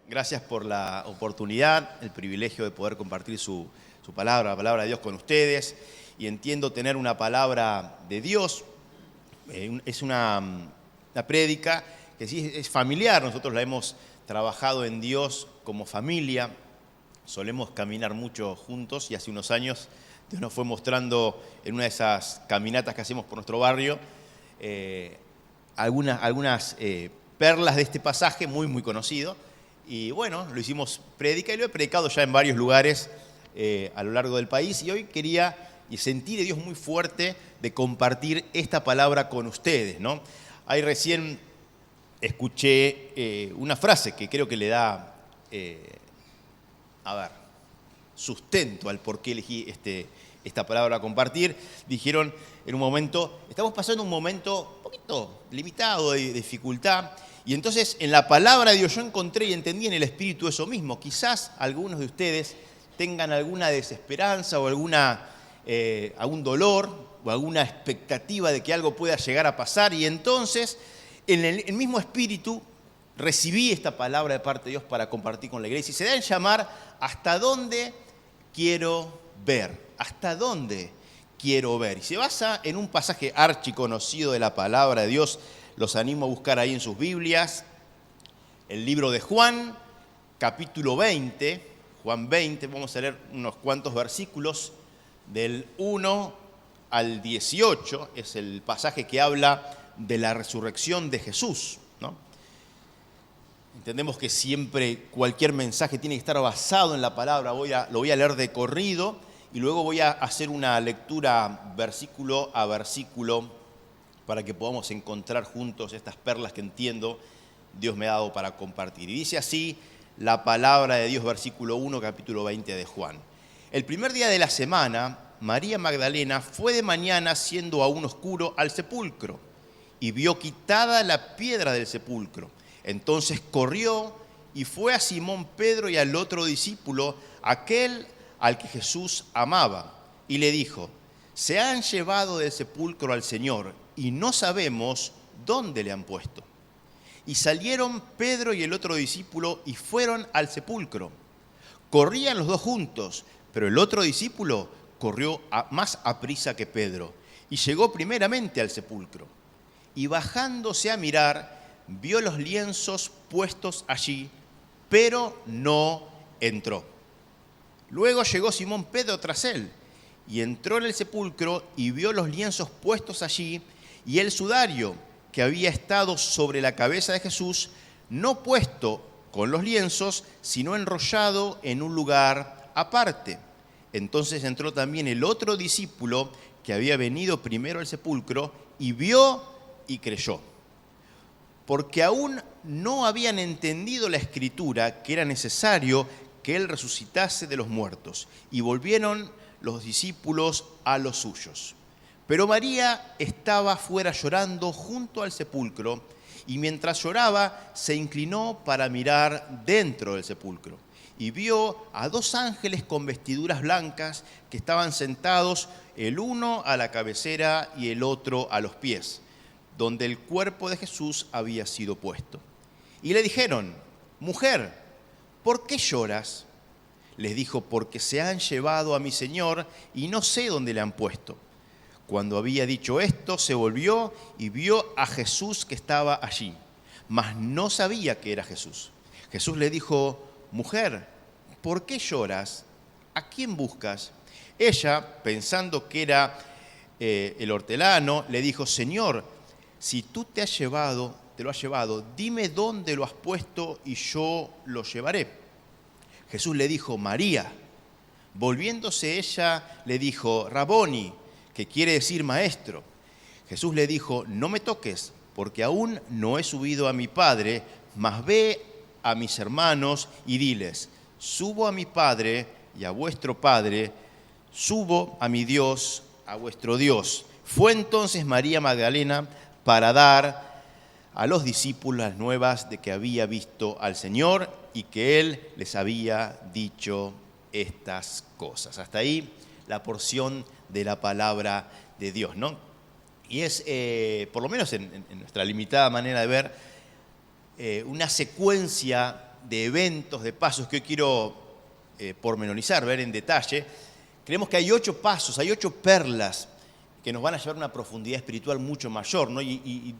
Gracias por la oportunidad, el privilegio de poder compartir su palabra, la palabra de Dios con ustedes. Y entiendo tener una palabra de Dios, es una prédica que sí es familiar. Nosotros la hemos trabajado en Dios como familia, solemos caminar mucho juntos y hace unos años Dios nos fue mostrando en una de esas caminatas que hacemos por nuestro barrio algunas perlas de este pasaje muy conocido. Y bueno, lo hicimos prédica y lo he predicado ya en varios lugares a lo largo del país. Y hoy quería y sentí de Dios muy fuerte de compartir esta palabra con ustedes, ¿no? Ahí recién escuché una frase que creo que le da, sustento al por qué elegí esta palabra a compartir. Dijeron en un momento, estamos pasando un momento un poquito limitado de dificultad. Y entonces en la palabra de Dios yo encontré y entendí en el Espíritu eso mismo. Quizás algunos de ustedes tengan alguna desesperanza o algún dolor o alguna expectativa de que algo pueda llegar a pasar. Y entonces en el mismo Espíritu recibí esta palabra de parte de Dios para compartir con la iglesia. Y se da en llamar ¿hasta dónde quiero ver? ¿Hasta dónde quiero ver? Y se basa en un pasaje archiconocido de la palabra de Dios. Los animo a buscar ahí en sus Biblias el libro de Juan, capítulo 20, Juan 20, vamos a leer unos cuantos versículos del 1 al 18, es el pasaje que habla de la resurrección de Jesús, ¿no? Entendemos que siempre cualquier mensaje tiene que estar basado en la palabra. Lo voy a leer de corrido y luego voy a hacer una lectura versículo a versículo para que podamos encontrar juntos estas perlas que entiendo Dios me ha dado para compartir. Y dice así la palabra de Dios, versículo 1, capítulo 20 de Juan. El primer día de la semana, María Magdalena fue de mañana, siendo aún oscuro, al sepulcro y vio quitada la piedra del sepulcro. Entonces corrió y fue a Simón Pedro y al otro discípulo, aquel al que Jesús amaba, y le dijo: se han llevado del sepulcro al Señor y no sabemos dónde le han puesto. Y salieron Pedro y el otro discípulo y fueron al sepulcro. Corrían los dos juntos, pero el otro discípulo corrió más aprisa que Pedro y llegó primeramente al sepulcro. Y bajándose a mirar, vio los lienzos puestos allí, pero no entró. Luego llegó Simón Pedro tras él y entró en el sepulcro y vio los lienzos puestos allí y el sudario que había estado sobre la cabeza de Jesús, no puesto con los lienzos, sino enrollado en un lugar aparte. Entonces entró también el otro discípulo que había venido primero al sepulcro y vio y creyó. Porque aún no habían entendido la Escritura que era necesario que Él resucitase de los muertos. Y volvieron los discípulos a los suyos. Pero María estaba fuera llorando junto al sepulcro, y mientras lloraba se inclinó para mirar dentro del sepulcro. Y vio a dos ángeles con vestiduras blancas que estaban sentados, el uno a la cabecera y el otro a los pies, donde el cuerpo de Jesús había sido puesto. Y le dijeron: mujer, ¿por qué lloras? Les dijo: porque se han llevado a mi Señor y no sé dónde le han puesto. Cuando había dicho esto, se volvió y vio a Jesús que estaba allí, mas no sabía que era Jesús. Jesús le dijo: mujer, ¿por qué lloras? ¿A quién buscas? Ella, pensando que era el hortelano, le dijo: Señor, si tú te lo has llevado, dime dónde lo has puesto y yo lo llevaré. Jesús le dijo: María. Volviéndose ella, le dijo: Raboni, que quiere decir maestro. Jesús le dijo: no me toques, porque aún no he subido a mi Padre, mas ve a mis hermanos y diles: subo a mi Padre y a vuestro Padre, subo a mi Dios, a vuestro Dios. Fue entonces María Magdalena para dar a los discípulos las nuevas de que había visto al Señor y que Él les había dicho estas cosas. Hasta ahí la porción de la palabra de Dios, ¿no? Y es, por lo menos en nuestra limitada manera de ver, una secuencia de eventos, de pasos que hoy quiero pormenorizar, ver en detalle. Creemos que hay 8 pasos, hay 8 perlas que nos van a llevar a una profundidad espiritual mucho mayor, ¿no? Y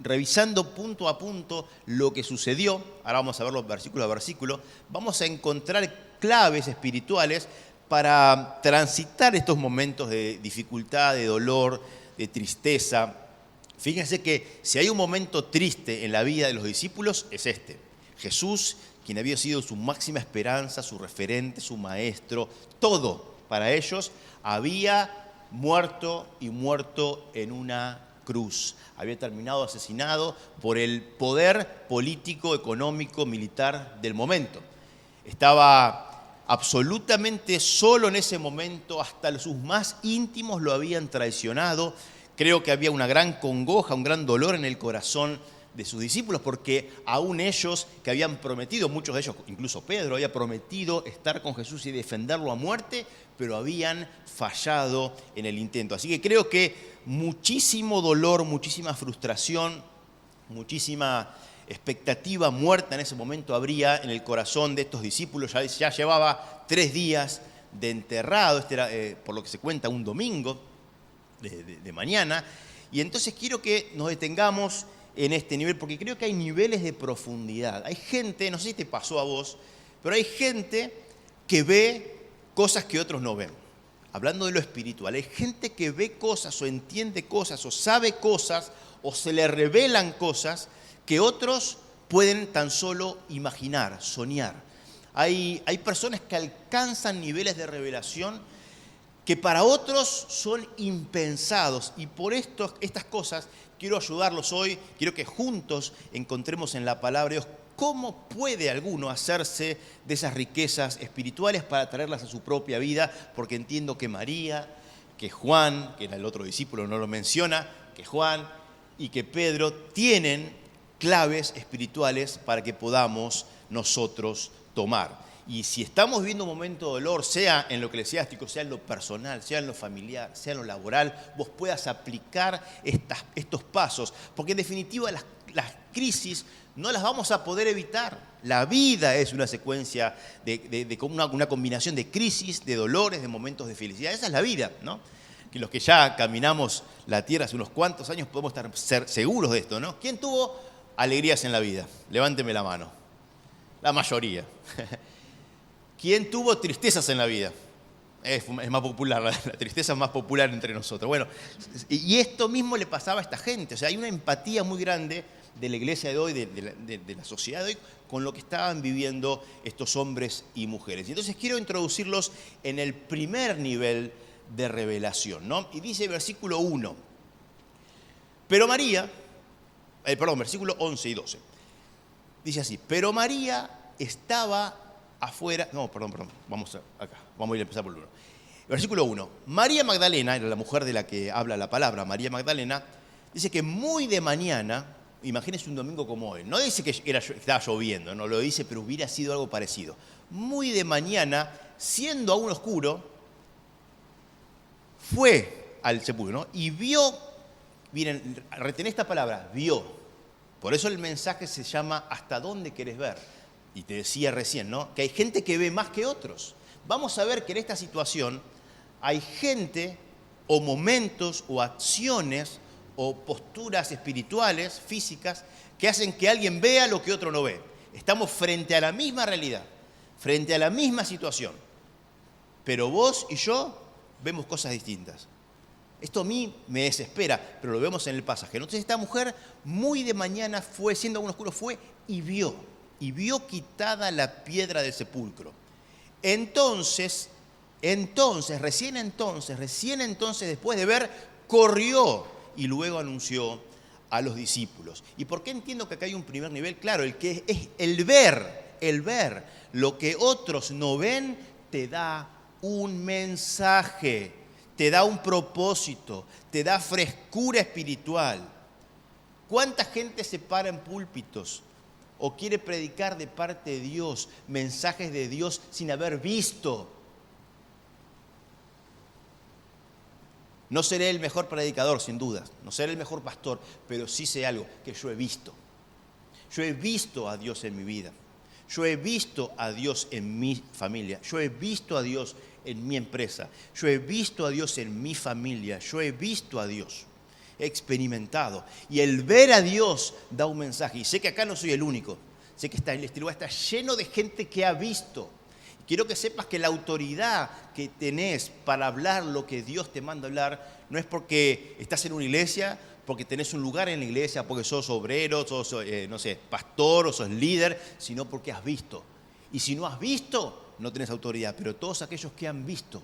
revisando punto a punto lo que sucedió, ahora vamos a verlo versículo a versículo, vamos a encontrar claves espirituales para transitar estos momentos de dificultad, de dolor, de tristeza. Fíjense que si hay un momento triste en la vida de los discípulos, es este. Jesús, quien había sido su máxima esperanza, su referente, su maestro, todo para ellos, había muerto y muerto en una cruz. Había terminado asesinado por el poder político, económico, militar del momento. Estaba absolutamente solo en ese momento, hasta sus más íntimos lo habían traicionado. Creo que había una gran congoja, un gran dolor en el corazón de sus discípulos, porque aún ellos que habían prometido, muchos de ellos, incluso Pedro, había prometido estar con Jesús y defenderlo a muerte, pero habían fallado en el intento. Así que creo que muchísimo dolor, muchísima frustración, muchísima expectativa muerta en ese momento habría en el corazón de estos discípulos. Ya llevaba 3 días de enterrado, este era, por lo que se cuenta, un domingo de mañana. Y entonces quiero que nos detengamos en este nivel, porque creo que hay niveles de profundidad. Hay gente, no sé si te pasó a vos, pero hay gente que ve cosas que otros no ven. Hablando de lo espiritual, hay gente que ve cosas o entiende cosas o sabe cosas o se le revelan cosas que otros pueden tan solo imaginar, soñar. Hay personas que alcanzan niveles de revelación que para otros son impensados, y por estas cosas quiero ayudarlos hoy, quiero que juntos encontremos en la palabra de Dios cómo puede alguno hacerse de esas riquezas espirituales para traerlas a su propia vida, porque entiendo que María, que Juan, que era el otro discípulo, no lo menciona, que Juan y que Pedro tienen claves espirituales para que podamos nosotros tomar. Y si estamos viviendo un momento de dolor, sea en lo eclesiástico, sea en lo personal, sea en lo familiar, sea en lo laboral, vos puedas aplicar estos pasos, porque en definitiva las crisis no las vamos a poder evitar. La vida es una secuencia de una combinación de crisis, de dolores, de momentos de felicidad. Esa es la vida, ¿no? Que los que ya caminamos la tierra hace unos cuantos años podemos ser seguros de esto, ¿no? ¿Quién tuvo alegrías en la vida? Levánteme la mano. La mayoría. ¿Quién tuvo tristezas en la vida? Es más popular, la tristeza es más popular entre nosotros. Bueno, y esto mismo le pasaba a esta gente. O sea, hay una empatía muy grande de la iglesia de hoy, de la sociedad de hoy, con lo que estaban viviendo estos hombres y mujeres. Y entonces quiero introducirlos en el primer nivel de revelación, ¿no? Y dice versículo 1. Pero María, versículo 11 y 12. Dice así, pero María estaba afuera, vamos a ir a empezar por el 1. Versículo 1. María Magdalena, era la mujer de la que habla la palabra, María Magdalena, dice que muy de mañana, imagínense un domingo como hoy, no dice que estaba lloviendo, no lo dice, pero hubiera sido algo parecido. Muy de mañana, siendo aún oscuro, fue al sepulcro, ¿no? Y vio, miren, retené esta palabra, vio. Por eso el mensaje se llama ¿hasta dónde querés ver? Y te decía recién, ¿no? Que hay gente que ve más que otros. Vamos a ver que en esta situación hay gente o momentos o acciones o posturas espirituales, físicas, que hacen que alguien vea lo que otro no ve. Estamos frente a la misma realidad, frente a la misma situación. Pero vos y yo vemos cosas distintas. Esto a mí me desespera, pero lo vemos en el pasaje. Entonces esta mujer muy de mañana fue, siendo aún oscuro, fue y vio quitada la piedra del sepulcro. Entonces, recién entonces, después de ver, corrió y luego anunció a los discípulos. ¿Y por qué entiendo que acá hay un primer nivel? Claro, el que es el ver lo que otros no ven, te da un mensaje, te da un propósito, te da frescura espiritual. ¿Cuánta gente se para en púlpitos o quiere predicar de parte de Dios, mensajes de Dios sin haber visto? No seré el mejor predicador, sin duda, no seré el mejor pastor, pero sí sé algo, que yo he visto. Yo he visto a Dios en mi vida. Yo he visto a Dios en mi familia. Yo he visto a Dios en mi empresa. Yo he visto a Dios en mi familia. Yo he visto a Dios. He experimentado. Y el ver a Dios da un mensaje. Y sé que acá no soy el único. Sé que este lugar está lleno de gente que ha visto. Quiero que sepas que la autoridad que tenés para hablar lo que Dios te manda hablar no es porque estás en una iglesia, porque tenés un lugar en la iglesia, porque sos obrero, sos, no sé, pastor o sos líder, sino porque has visto. Y si no has visto, no tenés autoridad. Pero todos aquellos que han visto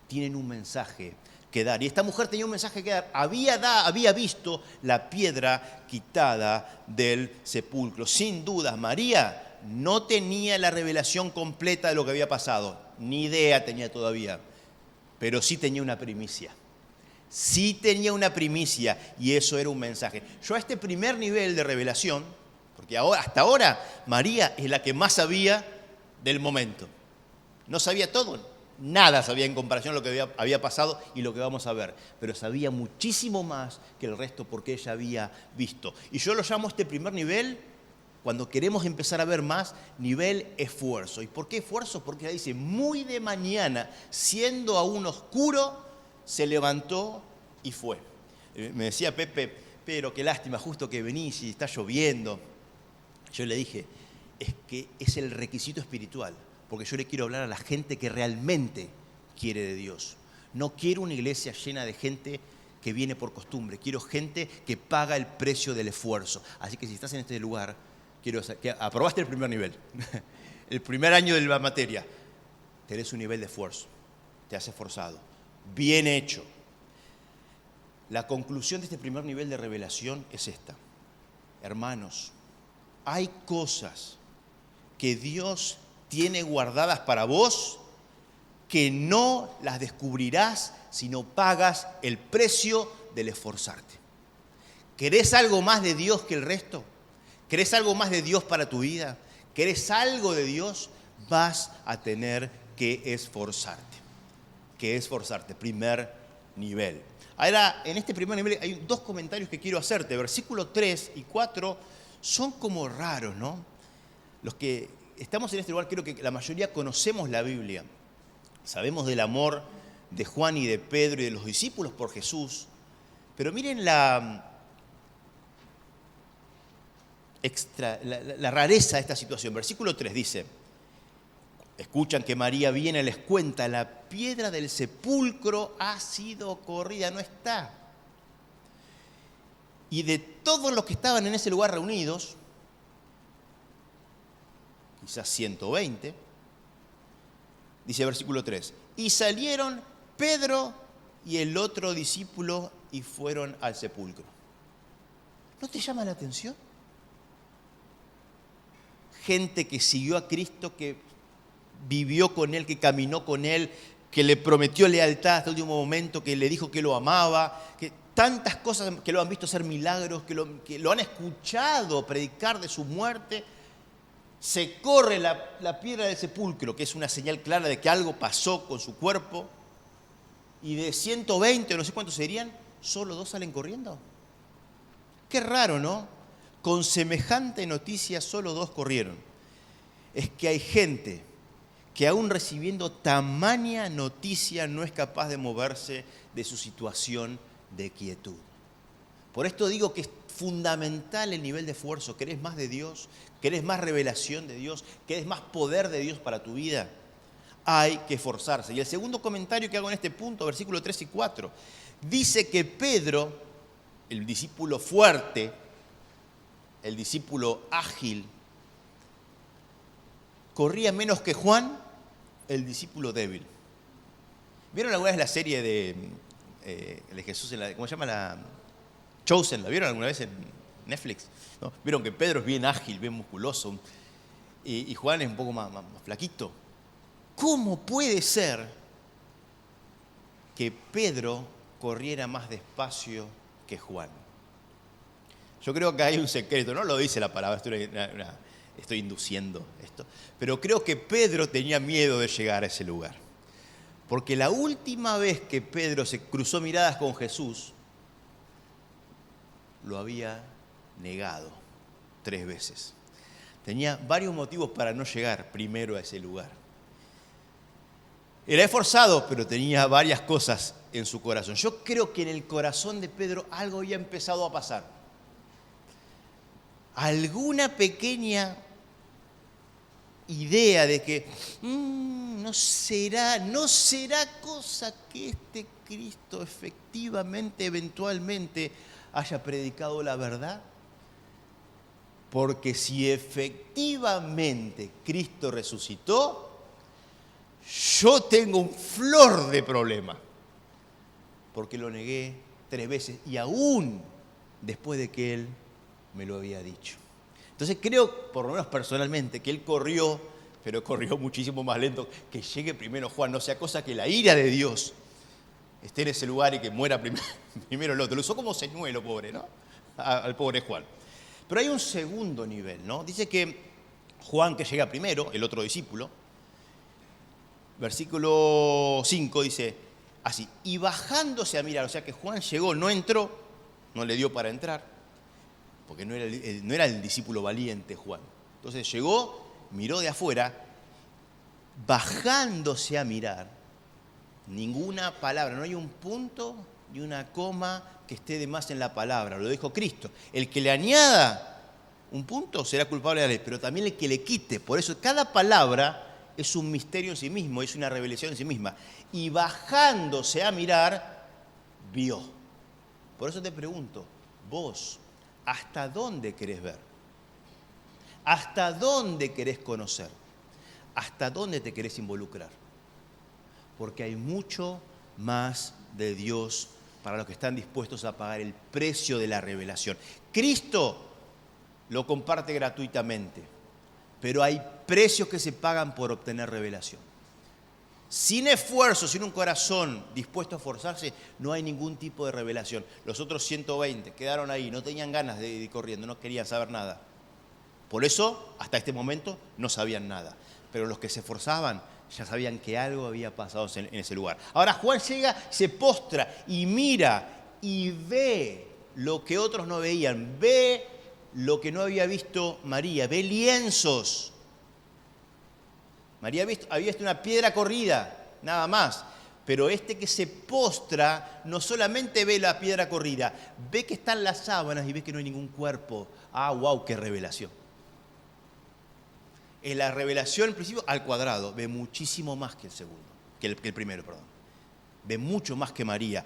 tienen un mensaje que dar. Y esta mujer tenía un mensaje que dar. Había visto la piedra quitada del sepulcro. Sin dudas, María no tenía la revelación completa de lo que había pasado. Ni idea tenía todavía. Pero sí tenía una primicia. Sí tenía una primicia y eso era un mensaje. Yo a este primer nivel de revelación, porque hasta ahora María es la que más sabía del momento. No sabía todo, nada sabía en comparación a lo que había pasado y lo que vamos a ver. Pero sabía muchísimo más que el resto porque ella había visto. Y yo lo llamo este primer nivel, cuando queremos empezar a ver más, nivel esfuerzo. ¿Y por qué esfuerzo? Porque ella dice, muy de mañana, siendo aún oscuro, se levantó y fue. Me decía Pepe, pero qué lástima, justo que venís y está lloviendo. Yo le dije, es que es el requisito espiritual, porque yo le quiero hablar a la gente que realmente quiere de Dios. No quiero una iglesia llena de gente que viene por costumbre, quiero gente que paga el precio del esfuerzo. Así que si estás en este lugar, quiero que aprobaste el primer nivel, el primer año de la materia, tenés un nivel de esfuerzo, te has esforzado. Bien hecho. La conclusión de este primer nivel de revelación es esta. Hermanos, hay cosas que Dios tiene guardadas para vos que no las descubrirás si no pagas el precio del esforzarte. ¿Querés algo más de Dios que el resto? ¿Querés algo más de Dios para tu vida? ¿Querés algo de Dios? Vas a tener que esforzarte. Primer nivel. Ahora, en este primer nivel hay dos comentarios que quiero hacerte. Versículos 3 y 4 son como raros, ¿no? Los que estamos en este lugar, creo que la mayoría conocemos la Biblia. Sabemos del amor de Juan y de Pedro y de los discípulos por Jesús. Pero miren la rareza de esta situación. Versículo 3 dice, escuchan que María viene, les cuenta, la piedra del sepulcro ha sido corrida, no está. Y de todos los que estaban en ese lugar reunidos, quizás 120, dice versículo 3, y salieron Pedro y el otro discípulo y fueron al sepulcro. ¿No te llama la atención? Gente que siguió a Cristo, que vivió con Él, que caminó con Él, que le prometió lealtad hasta el último momento, que le dijo que lo amaba, que tantas cosas que lo han visto hacer milagros, que lo han escuchado predicar de su muerte. Se corre la piedra del sepulcro, que es una señal clara de que algo pasó con su cuerpo, y de 120 o no sé cuántos serían, solo 2 salen corriendo. Qué raro, ¿no? Con semejante noticia solo 2 corrieron. Es que hay gente que aún recibiendo tamaña noticia no es capaz de moverse de su situación de quietud. Por esto digo que es fundamental el nivel de esfuerzo. ¿Querés más de Dios? ¿Querés más revelación de Dios? ¿Querés más poder de Dios para tu vida? Hay que esforzarse. Y el segundo comentario que hago en este punto, versículos 3 y 4, dice que Pedro, el discípulo fuerte, el discípulo ágil, corría menos que Juan, el discípulo débil. ¿Vieron alguna vez la serie de Jesús, ¿cómo se llama? La Chosen, ¿la vieron alguna vez en Netflix? ¿No? Vieron que Pedro es bien ágil, bien musculoso, y Juan es un poco más flaquito. ¿Cómo puede ser que Pedro corriera más despacio que Juan? Yo creo que hay un secreto, no lo dice la palabra, estoy induciendo esto, pero creo que Pedro tenía miedo de llegar a ese lugar. Porque la última vez que Pedro se cruzó miradas con Jesús, lo había negado 3 veces. Tenía varios motivos para no llegar primero a ese lugar. Era esforzado, pero tenía varias cosas en su corazón. Yo creo que en el corazón de Pedro algo había empezado a pasar. Alguna pequeña idea de que no será cosa que este Cristo efectivamente, eventualmente haya predicado la verdad. Porque si efectivamente Cristo resucitó, yo tengo un flor de problema. Porque lo negué 3 veces y aún después de que Él me lo había dicho. Entonces creo, por lo menos personalmente, que Él corrió, pero corrió muchísimo más lento, que llegue primero Juan. No sea cosa que la ira de Dios esté en ese lugar y que muera primero el otro. Lo usó como señuelo, pobre, ¿no? Al pobre Juan. Pero hay un segundo nivel, ¿no? Dice que Juan, que llega primero, el otro discípulo, versículo 5 dice así, y bajándose a mirar, o sea que Juan llegó, no entró, no le dio para entrar, porque no era el discípulo valiente Juan. Entonces llegó, miró de afuera, bajándose a mirar, ninguna palabra, no hay un punto ni una coma que esté de más en la palabra, lo dijo Cristo. El que le añada un punto será culpable de la ley, pero también el que le quite. Por eso cada palabra es un misterio en sí mismo, es una revelación en sí misma. Y bajándose a mirar, vio. Por eso te pregunto, vos, ¿hasta dónde querés ver? ¿Hasta dónde querés conocer? ¿Hasta dónde te querés involucrar? Porque hay mucho más de Dios para los que están dispuestos a pagar el precio de la revelación. Cristo lo comparte gratuitamente, pero hay precios que se pagan por obtener revelación. Sin esfuerzo, sin un corazón dispuesto a esforzarse, no hay ningún tipo de revelación. Los otros 120 quedaron ahí, no tenían ganas de ir corriendo, no querían saber nada. Por eso, hasta este momento, no sabían nada. Pero los que se esforzaban ya sabían que algo había pasado en ese lugar. Ahora Juan llega, se postra y mira y ve lo que otros no veían, ve lo que no había visto María, ve lienzos. María había visto una piedra corrida, nada más. Pero este que se postra no solamente ve la piedra corrida, ve que están las sábanas y ve que no hay ningún cuerpo. ¡Ah, wow! ¡Qué revelación! En la revelación, en principio, al cuadrado, ve muchísimo más que el segundo, que el primero, perdón. Ve mucho más que María.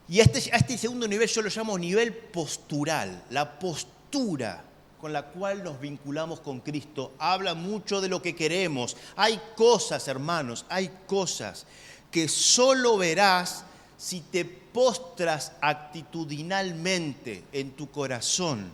Y a este segundo nivel yo lo llamo nivel postural. La postura con la cual nos vinculamos con Cristo habla mucho de lo que queremos. Hay cosas, hermanos, hay cosas que solo verás si te postras actitudinalmente en tu corazón.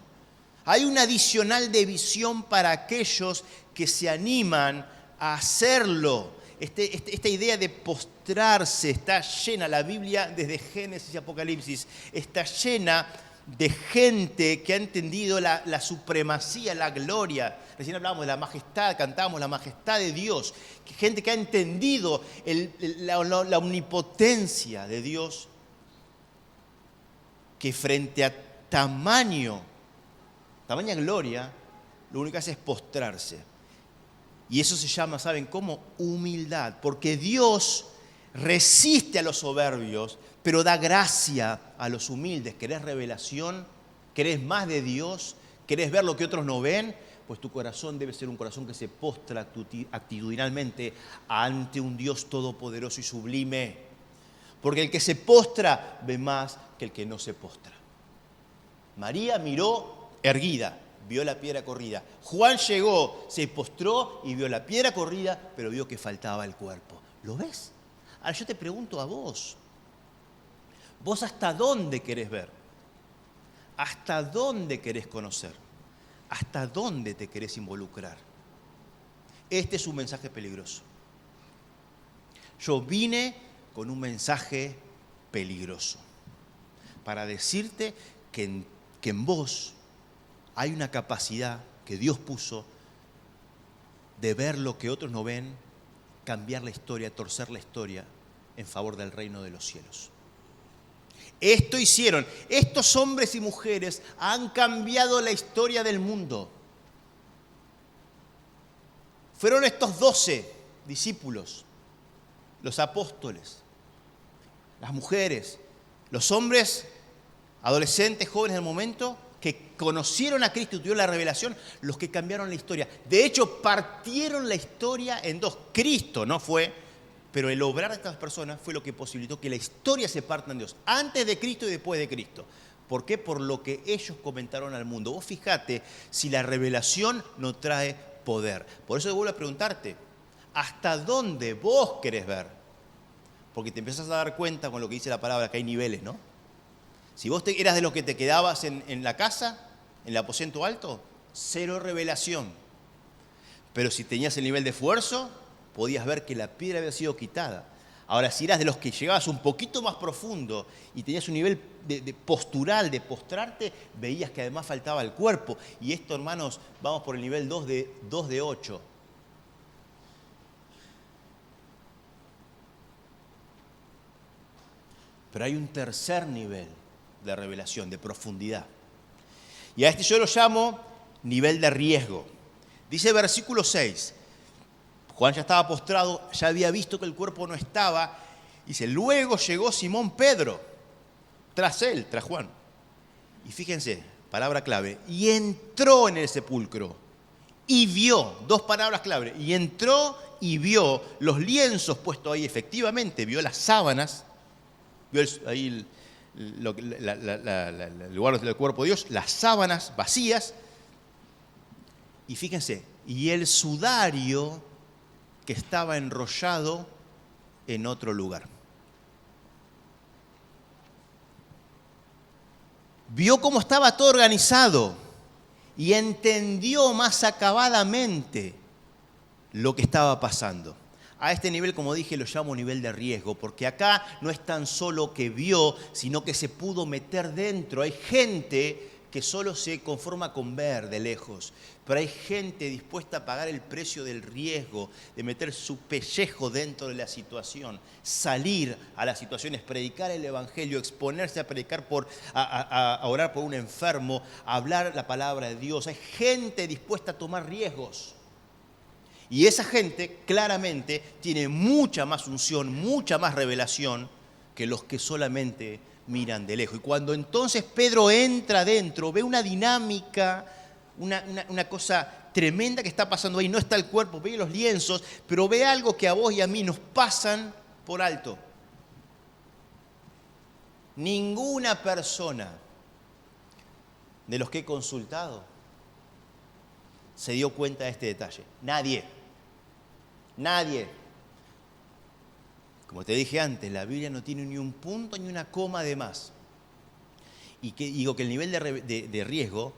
Hay un adicional de visión para aquellos que se animan a hacerlo. Esta idea de postrarse está llena, la Biblia desde Génesis y Apocalipsis, está llena de gente que ha entendido la supremacía, la gloria. Recién hablábamos de la majestad, cantábamos la majestad de Dios. Gente que ha entendido la omnipotencia de Dios, que frente a tamaña gloria, lo único que hace es postrarse. Y eso se llama, ¿saben cómo? Humildad. Porque Dios resiste a los soberbios, pero da gracia a los humildes. ¿Querés revelación? ¿Querés más de Dios? ¿Querés ver lo que otros no ven? Pues tu corazón debe ser un corazón que se postra actitudinalmente ante un Dios todopoderoso y sublime. Porque el que se postra ve más que el que no se postra. María miró erguida, vio la piedra corrida. Juan llegó, se postró y vio la piedra corrida, pero vio que faltaba el cuerpo. ¿Lo ves? Ahora yo te pregunto a vos. ¿Vos hasta dónde querés ver? ¿Hasta dónde querés conocer? ¿Hasta dónde te querés involucrar? Este es un mensaje peligroso. Yo vine con un mensaje peligroso para decirte que en vos hay una capacidad que Dios puso de ver lo que otros no ven, cambiar la historia, torcer la historia en favor del reino de los cielos. Esto hicieron. Estos hombres y mujeres han cambiado la historia del mundo. fueron estos 12 discípulos, los apóstoles, las mujeres, los hombres, adolescentes, jóvenes del momento, que conocieron a Cristo y tuvieron la revelación, los que cambiaron la historia. De hecho, partieron la historia en dos. Cristo no fue, pero el obrar de estas personas fue lo que posibilitó que la historia se parta en Dios, antes de Cristo y después de Cristo. ¿Por qué? Por lo que ellos comentaron al mundo. Vos fijate si la revelación no trae poder. Por eso vuelvo a preguntarte, ¿hasta dónde vos querés ver? Porque te empezás a dar cuenta con lo que dice la palabra, que hay niveles, ¿no? Si vos eras de los que te quedabas en la casa, en el aposento alto, cero revelación. Pero si tenías el nivel de esfuerzo, podías ver que la piedra había sido quitada. Ahora, si eras de los que llegabas un poquito más profundo y tenías un nivel de postural, de postrarte, veías que además faltaba el cuerpo. Y esto, hermanos, vamos por el nivel 2 de 8. Pero hay un tercer nivel de revelación, de profundidad. Y a este yo lo llamo nivel de riesgo. Dice versículo 6, Juan ya estaba postrado, ya había visto que el cuerpo no estaba. Dice, luego llegó Simón Pedro, tras él, tras Juan. Y fíjense, palabra clave, y entró en el sepulcro y vio, dos palabras clave, y entró y vio los lienzos puestos ahí, efectivamente, vio las sábanas, vio ahí el lugar del cuerpo de Dios, las sábanas vacías, y fíjense, y el sudario que estaba enrollado en otro lugar. Vio cómo estaba todo organizado y entendió más acabadamente lo que estaba pasando. A este nivel, como dije, lo llamo nivel de riesgo, porque acá no es tan solo que vio, sino que se pudo meter dentro. Hay gente que solo se conforma con ver de lejos, pero hay gente dispuesta a pagar el precio del riesgo, de meter su pellejo dentro de la situación, salir a las situaciones, predicar el evangelio, exponerse a predicar, a orar por un enfermo, a hablar la palabra de Dios. Hay gente dispuesta a tomar riesgos. Y esa gente claramente tiene mucha más unción, mucha más revelación que los que solamente miran de lejos. Y cuando entonces Pedro entra adentro, ve una dinámica, una cosa tremenda que está pasando ahí. No está el cuerpo, ve los lienzos, pero ve algo que a vos y a mí nos pasan por alto. Ninguna persona de los que he consultado se dio cuenta de este detalle. Nadie. Como te dije antes, la Biblia no tiene ni un punto ni una coma de más. Y digo que el nivel de riesgo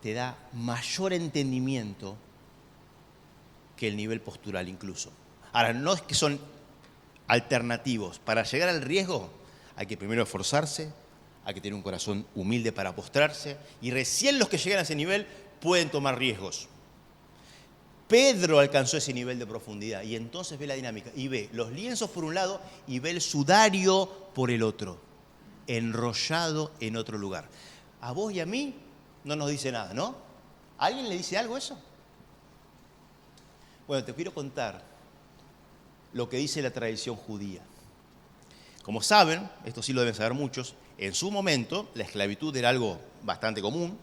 te da mayor entendimiento que el nivel postural incluso. Ahora, no es que son alternativos. Para llegar al riesgo hay que primero esforzarse, hay que tener un corazón humilde para postrarse, y recién los que llegan a ese nivel pueden tomar riesgos. Pedro alcanzó ese nivel de profundidad y entonces ve la dinámica y ve los lienzos por un lado y ve el sudario por el otro, enrollado en otro lugar. A vos y a mí no nos dice nada, ¿no? ¿A alguien le dice algo eso? Bueno, te quiero contar lo que dice la tradición judía. Como saben, esto sí lo deben saber muchos, en su momento la esclavitud era algo bastante común.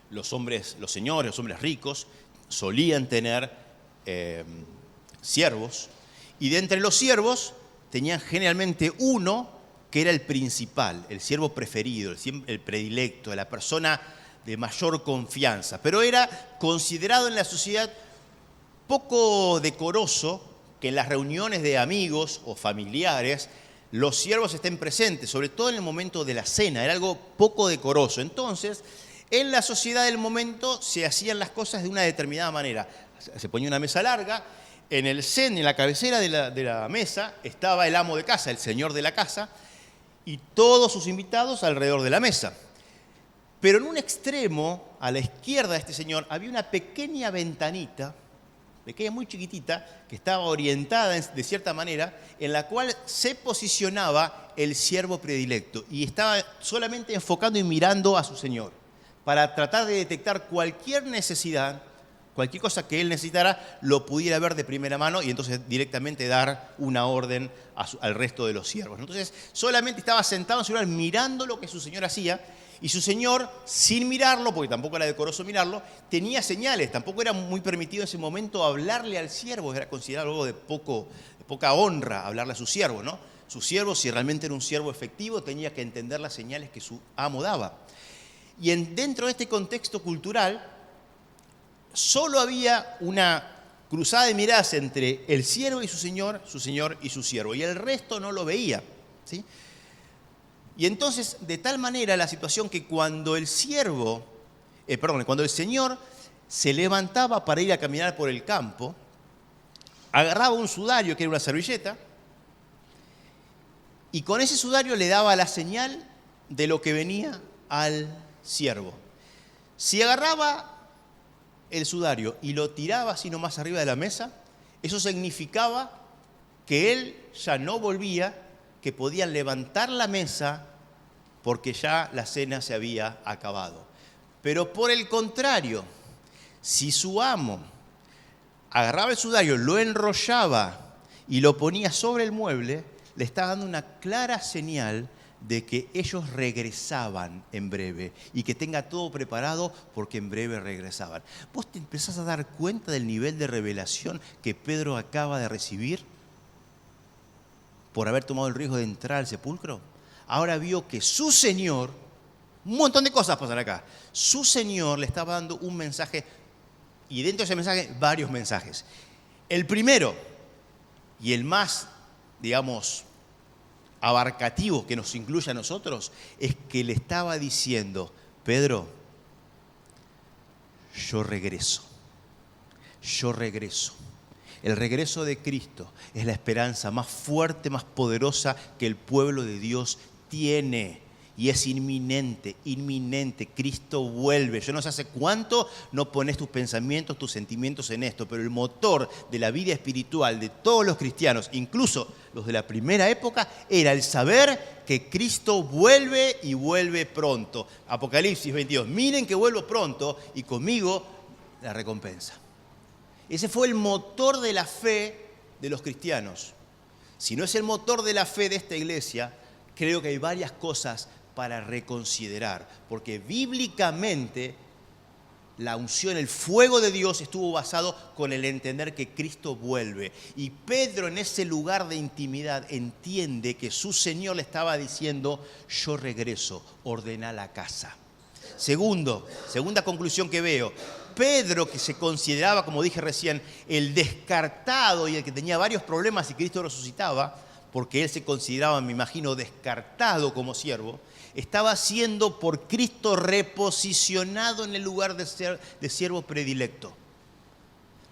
Los señores, los hombres ricos, solían tener siervos, y de entre los siervos tenían generalmente uno que era el principal, el siervo preferido, el predilecto, la persona de mayor confianza. Pero era considerado en la sociedad poco decoroso que en las reuniones de amigos o familiares los siervos estén presentes, sobre todo en el momento de la cena. Era algo poco decoroso. Entonces, en la sociedad del momento se hacían las cosas de una determinada manera. Se ponía una mesa larga, en la cabecera de la mesa estaba el amo de casa, el señor de la casa, y todos sus invitados alrededor de la mesa. Pero en un extremo, a la izquierda de este señor, había una pequeña ventanita, pequeña, muy chiquitita, que estaba orientada de cierta manera, en la cual se posicionaba el siervo predilecto y estaba solamente enfocando y mirando a su señor, para tratar de detectar cualquier necesidad Cualquier cosa que él necesitara lo pudiera ver de primera mano y entonces directamente dar una orden al resto de los siervos. Entonces solamente estaba sentado en su lugar mirando lo que su señor hacía, y su señor, sin mirarlo, porque tampoco era decoroso mirarlo, tenía señales. Tampoco era muy permitido en ese momento hablarle al siervo, era considerado algo de poca honra hablarle a su siervo, ¿no? Su siervo, si realmente era un siervo efectivo, tenía que entender las señales que su amo daba. Y dentro de este contexto cultural, solo había una cruzada de miradas entre el siervo y su señor y su siervo, y el resto no lo veía, ¿sí? Y entonces, de tal manera la situación que cuando el señor se levantaba para ir a caminar por el campo, agarraba un sudario, que era una servilleta, y con ese sudario le daba la señal de lo que venía al siervo. Si agarraba el sudario y lo tiraba así nomás arriba de la mesa, eso significaba que él ya no volvía, que podían levantar la mesa porque ya la cena se había acabado. Pero por el contrario, si su amo agarraba el sudario, lo enrollaba y lo ponía sobre el mueble, le estaba dando una clara señal de que ellos regresaban en breve y que tenga todo preparado porque en breve regresaban. ¿Vos te empezás a dar cuenta del nivel de revelación que Pedro acaba de recibir por haber tomado el riesgo de entrar al sepulcro? Ahora vio que su Señor, un montón de cosas pasan acá, su Señor le estaba dando un mensaje, y dentro de ese mensaje varios mensajes. El primero, y el más, digamos, abarcativo que nos incluye a nosotros, es que le estaba diciendo: Pedro, yo regreso. El regreso de Cristo es la esperanza más fuerte, más poderosa que el pueblo de Dios tiene. Y es inminente. Cristo vuelve. Yo no sé hace cuánto no pones tus pensamientos, tus sentimientos en esto, pero el motor de la vida espiritual de todos los cristianos, incluso los de la primera época, era el saber que Cristo vuelve y vuelve pronto. Apocalipsis 22. Miren que vuelvo pronto y conmigo la recompensa. Ese fue el motor de la fe de los cristianos. Si no es el motor de la fe de esta iglesia, creo que hay varias cosas para reconsiderar, porque bíblicamente la unción, el fuego de Dios estuvo basado con el entender que Cristo vuelve. Y Pedro, en ese lugar de intimidad, entiende que su Señor le estaba diciendo: yo regreso, ordena la casa. Segunda conclusión que veo: Pedro, que se consideraba, como dije recién, el descartado y el que tenía varios problemas y Cristo resucitaba, porque él se consideraba, me imagino, descartado como siervo, estaba siendo por Cristo reposicionado en el lugar de siervo predilecto.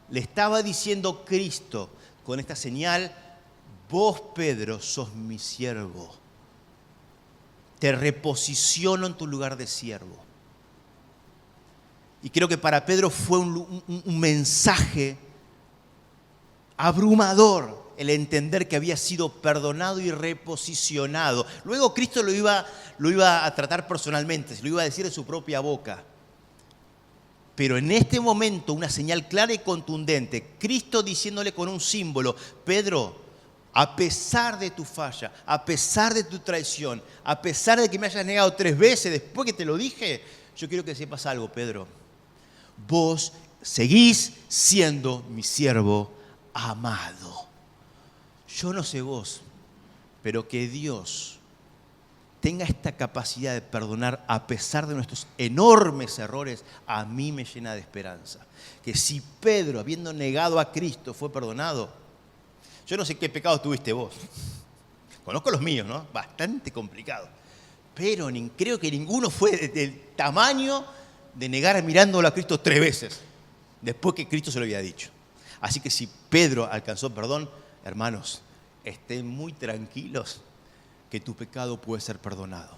Le estaba diciendo Cristo con esta señal: vos, Pedro, sos mi siervo. Te reposiciono en tu lugar de siervo. Y creo que para Pedro fue un mensaje abrumador el entender que había sido perdonado y reposicionado. Luego Cristo lo iba a tratar personalmente, se lo iba a decir de su propia boca. Pero en este momento, una señal clara y contundente, Cristo diciéndole con un símbolo: Pedro, a pesar de tu falla, a pesar de tu traición, a pesar de que me hayas negado 3 veces después que te lo dije, yo quiero que sepas algo, Pedro. Vos seguís siendo mi siervo amado. Yo no sé vos, pero que Dios tenga esta capacidad de perdonar a pesar de nuestros enormes errores, a mí me llena de esperanza. Que si Pedro, habiendo negado a Cristo, fue perdonado, yo no sé qué pecados tuviste vos. Conozco los míos, ¿no? Bastante complicado. Pero creo que ninguno fue del tamaño de negar mirándolo a Cristo 3 veces, después que Cristo se lo había dicho. Así que si Pedro alcanzó perdón, hermanos, estén muy tranquilos que tu pecado puede ser perdonado,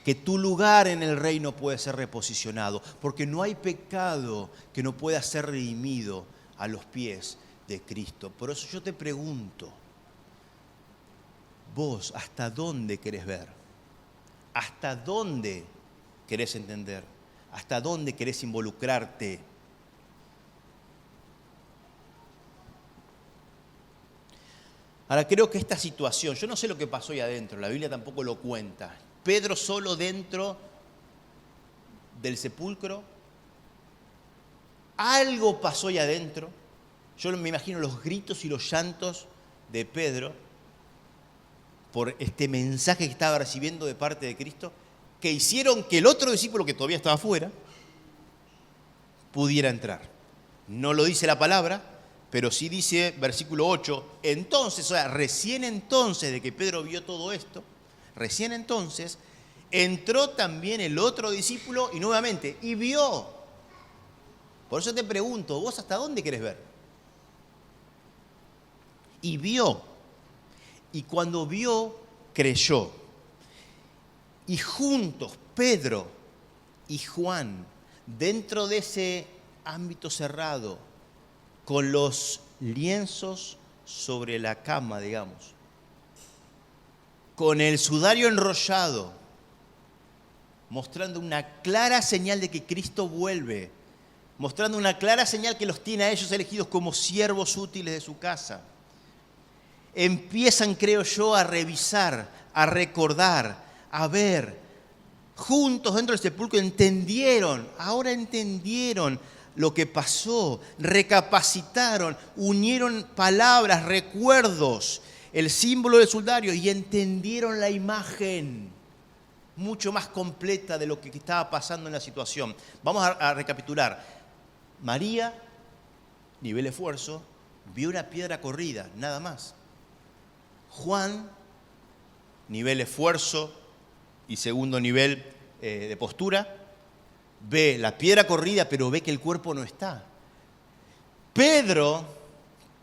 que tu lugar en el reino puede ser reposicionado, porque no hay pecado que no pueda ser redimido a los pies de Cristo. Por eso yo te pregunto, vos, ¿hasta dónde querés ver? ¿Hasta dónde querés entender? ¿Hasta dónde querés involucrarte? Ahora, creo que esta situación, yo no sé lo que pasó ahí adentro, la Biblia tampoco lo cuenta. Pedro solo dentro del sepulcro, algo pasó ahí adentro. Yo me imagino los gritos y los llantos de Pedro por este mensaje que estaba recibiendo de parte de Cristo, que hicieron que el otro discípulo, que todavía estaba afuera, pudiera entrar. No lo dice la palabra, pero sí dice, versículo 8, entonces, o sea, recién entonces de que Pedro vio todo esto, recién entonces, entró también el otro discípulo y nuevamente, y vio. Por eso te pregunto, ¿vos hasta dónde querés ver? Y vio. Y cuando vio, creyó. Y juntos, Pedro y Juan, dentro de ese ámbito cerrado, con los lienzos sobre la cama, digamos, con el sudario enrollado, mostrando una clara señal de que Cristo vuelve, mostrando una clara señal que los tiene a ellos elegidos como siervos útiles de su casa. Empiezan, creo yo, a revisar, a recordar, a ver. Juntos dentro del sepulcro ahora entendieron lo que pasó, recapacitaron, unieron palabras, recuerdos, el símbolo del sudario y entendieron la imagen mucho más completa de lo que estaba pasando en la situación. Vamos a recapitular. María, nivel esfuerzo, vio una piedra corrida, nada más. Juan, nivel esfuerzo y segundo nivel de postura, ve la piedra corrida, pero ve que el cuerpo no está. Pedro,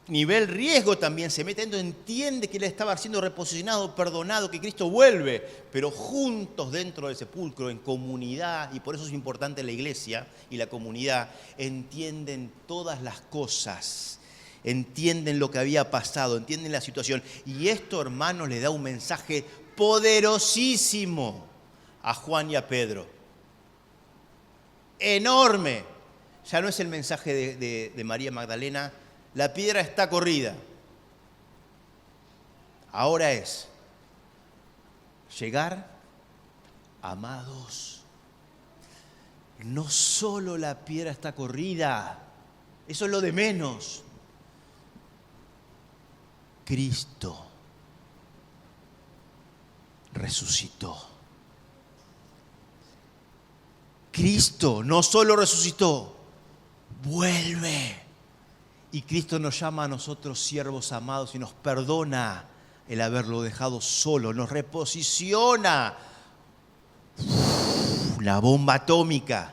nivel riesgo también, se mete dentro, entiende que él estaba siendo reposicionado, perdonado, que Cristo vuelve, pero juntos dentro del sepulcro, en comunidad, y por eso es importante la iglesia y la comunidad, entienden todas las cosas, entienden lo que había pasado, entienden la situación. Y esto, hermanos, le da un mensaje poderosísimo a Juan y a Pedro. Enorme. Ya no es el mensaje de María Magdalena, la piedra está corrida. Ahora es llegar, amados. No solo la piedra está corrida, eso es lo de menos. Cristo resucitó. Cristo no solo resucitó, vuelve. Y Cristo nos llama a nosotros siervos amados y nos perdona el haberlo dejado solo, nos reposiciona. Una bomba atómica.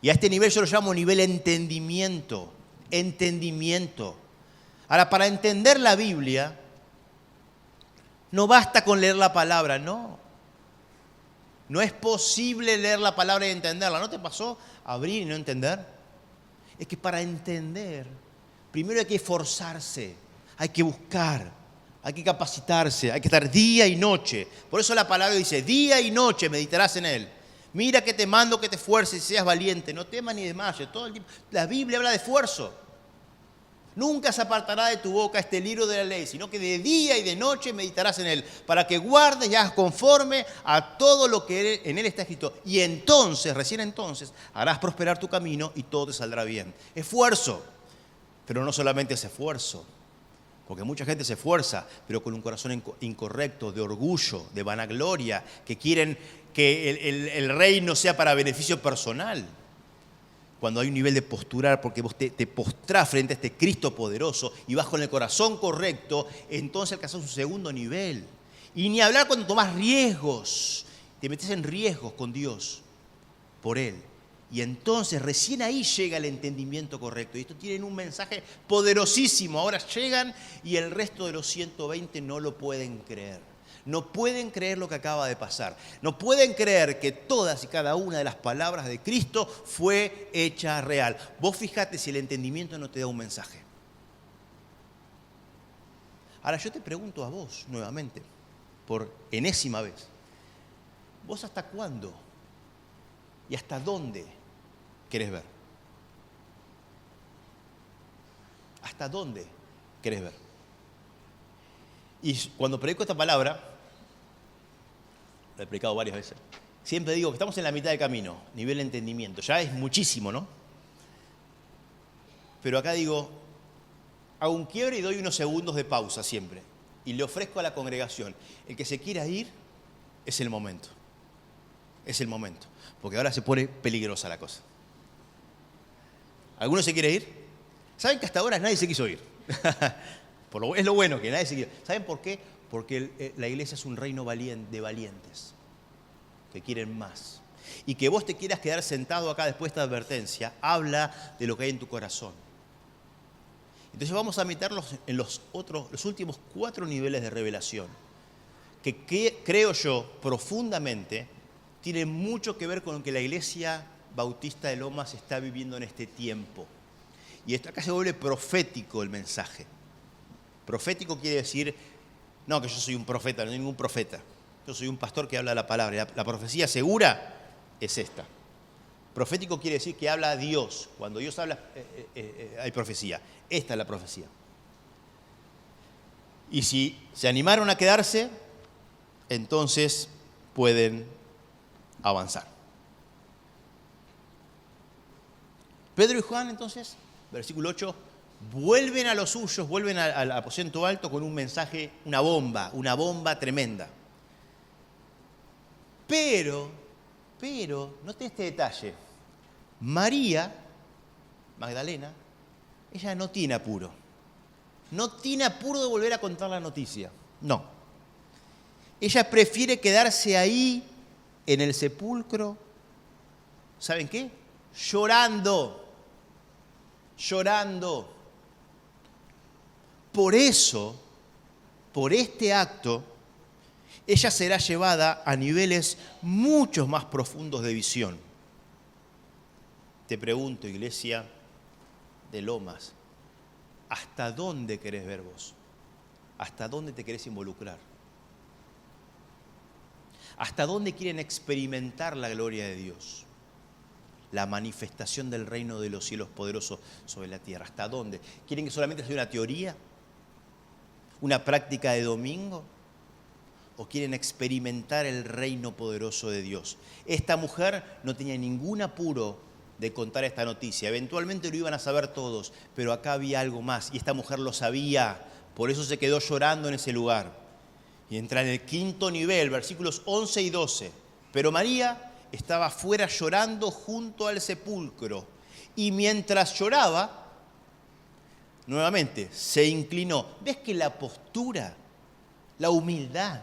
Y a este nivel yo lo llamo nivel entendimiento. Entendimiento. Ahora, para entender la Biblia, no basta con leer la palabra, no. No es posible leer la palabra y entenderla. ¿No te pasó abrir y no entender? Es que para entender, primero hay que esforzarse, hay que buscar, hay que capacitarse, hay que estar día y noche. Por eso la palabra dice, día y noche meditarás en él. Mira que te mando que te esfuerces y seas valiente, no temas ni desmayes. Todo el tiempo. La Biblia habla de esfuerzo. Nunca se apartará de tu boca este libro de la ley, sino que de día y de noche meditarás en él, para que guardes y hagas conforme a todo lo que en él está escrito. Y entonces, recién entonces, harás prosperar tu camino y todo te saldrá bien. Esfuerzo, pero no solamente es esfuerzo, porque mucha gente se esfuerza, pero con un corazón incorrecto, de orgullo, de vanagloria, que quieren que el reino sea para beneficio personal. Cuando hay un nivel de posturar, porque vos te postrás frente a este Cristo poderoso y vas con el corazón correcto, entonces alcanzás un segundo nivel. Y ni hablar cuando tomás riesgos, te metes en riesgos con Dios, por Él. Y entonces recién ahí llega el entendimiento correcto. Y esto tienen un mensaje poderosísimo. Ahora llegan y el resto de los 120 no lo pueden creer. No pueden creer lo que acaba de pasar. No pueden creer que todas y cada una de las palabras de Cristo fue hecha real. Vos fijate si el entendimiento no te da un mensaje. Ahora yo te pregunto a vos nuevamente, por enésima vez. ¿Vos hasta cuándo y hasta dónde querés ver? ¿Hasta dónde querés ver? Y cuando predico esta palabra, la he predicado varias veces, siempre digo que estamos en la mitad del camino, nivel de entendimiento. Ya es muchísimo, ¿no? Pero acá digo, hago un quiebre y doy unos segundos de pausa siempre. Y le ofrezco a la congregación, el que se quiera ir, es el momento. Es el momento. Porque ahora se pone peligrosa la cosa. ¿Alguno se quiere ir? ¿Saben que hasta ahora nadie se quiso ir? Es lo bueno que nadie se quiere ir. ¿Saben por qué? Porque la iglesia es un reino de valientes, que quieren más. Y que vos te quieras quedar sentado acá después de esta advertencia, habla de lo que hay en tu corazón. Entonces vamos a meterlos en los últimos 4 niveles de revelación, que creo yo profundamente tienen mucho que ver con lo que la Iglesia Bautista de Lomas está viviendo en este tiempo. Y acá se vuelve profético el mensaje. Profético quiere decir, no que yo soy un profeta, no soy ningún profeta. Yo soy un pastor que habla la palabra. La profecía segura es esta. Profético quiere decir que habla a Dios. Cuando Dios habla, hay profecía. Esta es la profecía. Y si se animaron a quedarse, entonces pueden avanzar. Pedro y Juan, entonces, versículo 8, vuelven a los suyos, vuelven al aposento alto con un mensaje, una bomba tremenda. Pero, note este detalle. María Magdalena, ella no tiene apuro. No tiene apuro de volver a contar la noticia. No. Ella prefiere quedarse ahí en el sepulcro. ¿Saben qué? Llorando. Por eso, por este acto, ella será llevada a niveles mucho más profundos de visión. Te pregunto, iglesia de Lomas, ¿hasta dónde querés ver vos? ¿Hasta dónde te querés involucrar? ¿Hasta dónde quieren experimentar la gloria de Dios? La manifestación del reino de los cielos poderosos sobre la tierra. ¿Hasta dónde? ¿Quieren que solamente sea una teoría? ¿Una práctica de domingo? ¿O quieren experimentar el reino poderoso de Dios? Esta mujer no tenía ningún apuro de contar esta noticia. Eventualmente lo iban a saber todos, pero acá había algo más y esta mujer lo sabía, por eso se quedó llorando en ese lugar. Y entra en el 5.º nivel, versículos 11 y 12. Pero María estaba afuera llorando junto al sepulcro y mientras lloraba, nuevamente se inclinó. ¿Ves que la postura, la humildad,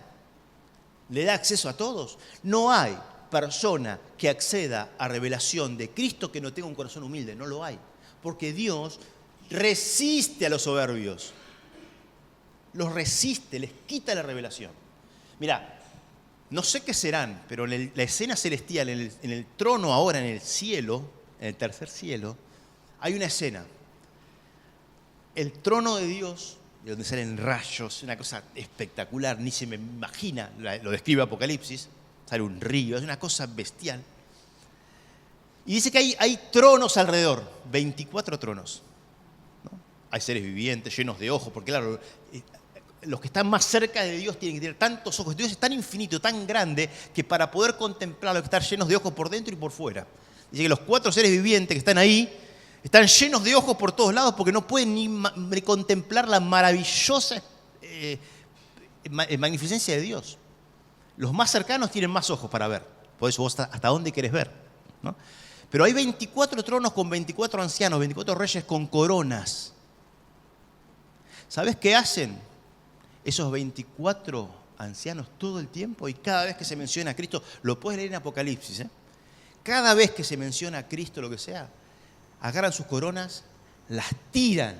le da acceso a todos? No hay persona que acceda a revelación de Cristo que no tenga un corazón humilde. No lo hay. Porque Dios resiste a los soberbios. Los resiste, les quita la revelación. Mirá, no sé qué serán, pero en la escena celestial, en el trono ahora, en el cielo, en el tercer cielo, hay una escena. El trono de Dios, de donde salen rayos, una cosa espectacular, ni se me imagina, lo describe Apocalipsis, sale un río, es una cosa bestial. Y dice que hay tronos alrededor, 24 tronos, ¿no? Hay seres vivientes llenos de ojos, porque claro, los que están más cerca de Dios tienen que tener tantos ojos. Dios es tan infinito, tan grande, que para poder contemplarlo hay que estar llenos de ojos por dentro y por fuera. Dice que los 4 seres vivientes que están ahí están llenos de ojos por todos lados porque no pueden ni contemplar la maravillosa magnificencia de Dios. Los más cercanos tienen más ojos para ver. Por eso vos hasta dónde querés ver, ¿no? Pero hay 24 tronos con 24 ancianos, 24 reyes con coronas. ¿Sabés qué hacen esos 24 ancianos todo el tiempo? Y cada vez que se menciona a Cristo, lo puedes leer en Apocalipsis, cada vez que se menciona a Cristo, lo que sea, agarran sus coronas, las tiran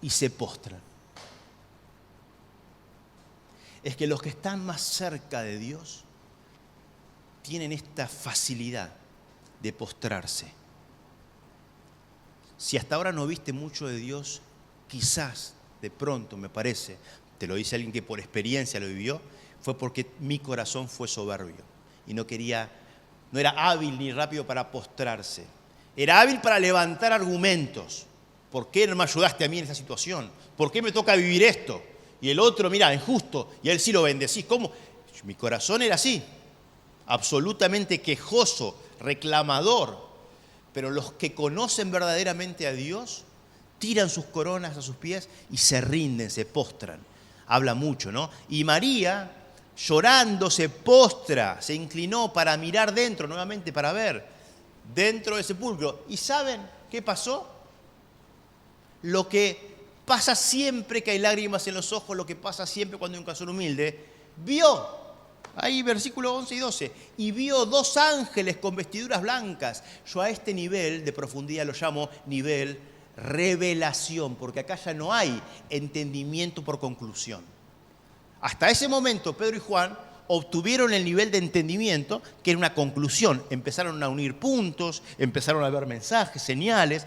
y se postran. Es que los que están más cerca de Dios tienen esta facilidad de postrarse. Si hasta ahora no viste mucho de Dios, quizás, de pronto, me parece, te lo dice alguien que por experiencia lo vivió, fue porque mi corazón fue soberbio y no era hábil ni rápido para postrarse. Era hábil para levantar argumentos. ¿Por qué no me ayudaste a mí en esa situación? ¿Por qué me toca vivir esto? Y el otro, mira, injusto, y a él sí lo bendecís. ¿Cómo? Mi corazón era así, absolutamente quejoso, reclamador. Pero los que conocen verdaderamente a Dios tiran sus coronas a sus pies y se rinden, se postran. Habla mucho, ¿no? Y María, llorando, se postra, se inclinó para mirar dentro, nuevamente para ver, dentro del sepulcro. ¿Y saben qué pasó? Lo que pasa siempre que hay lágrimas en los ojos, lo que pasa siempre cuando hay un corazón humilde, vio. Ahí versículos 11 y 12. Y vio 2 ángeles con vestiduras blancas. Yo a este nivel de profundidad lo llamo nivel revelación, porque acá ya no hay entendimiento por conclusión. Hasta ese momento Pedro y Juan obtuvieron el nivel de entendimiento que era una conclusión. Empezaron a unir puntos, empezaron a ver mensajes, señales.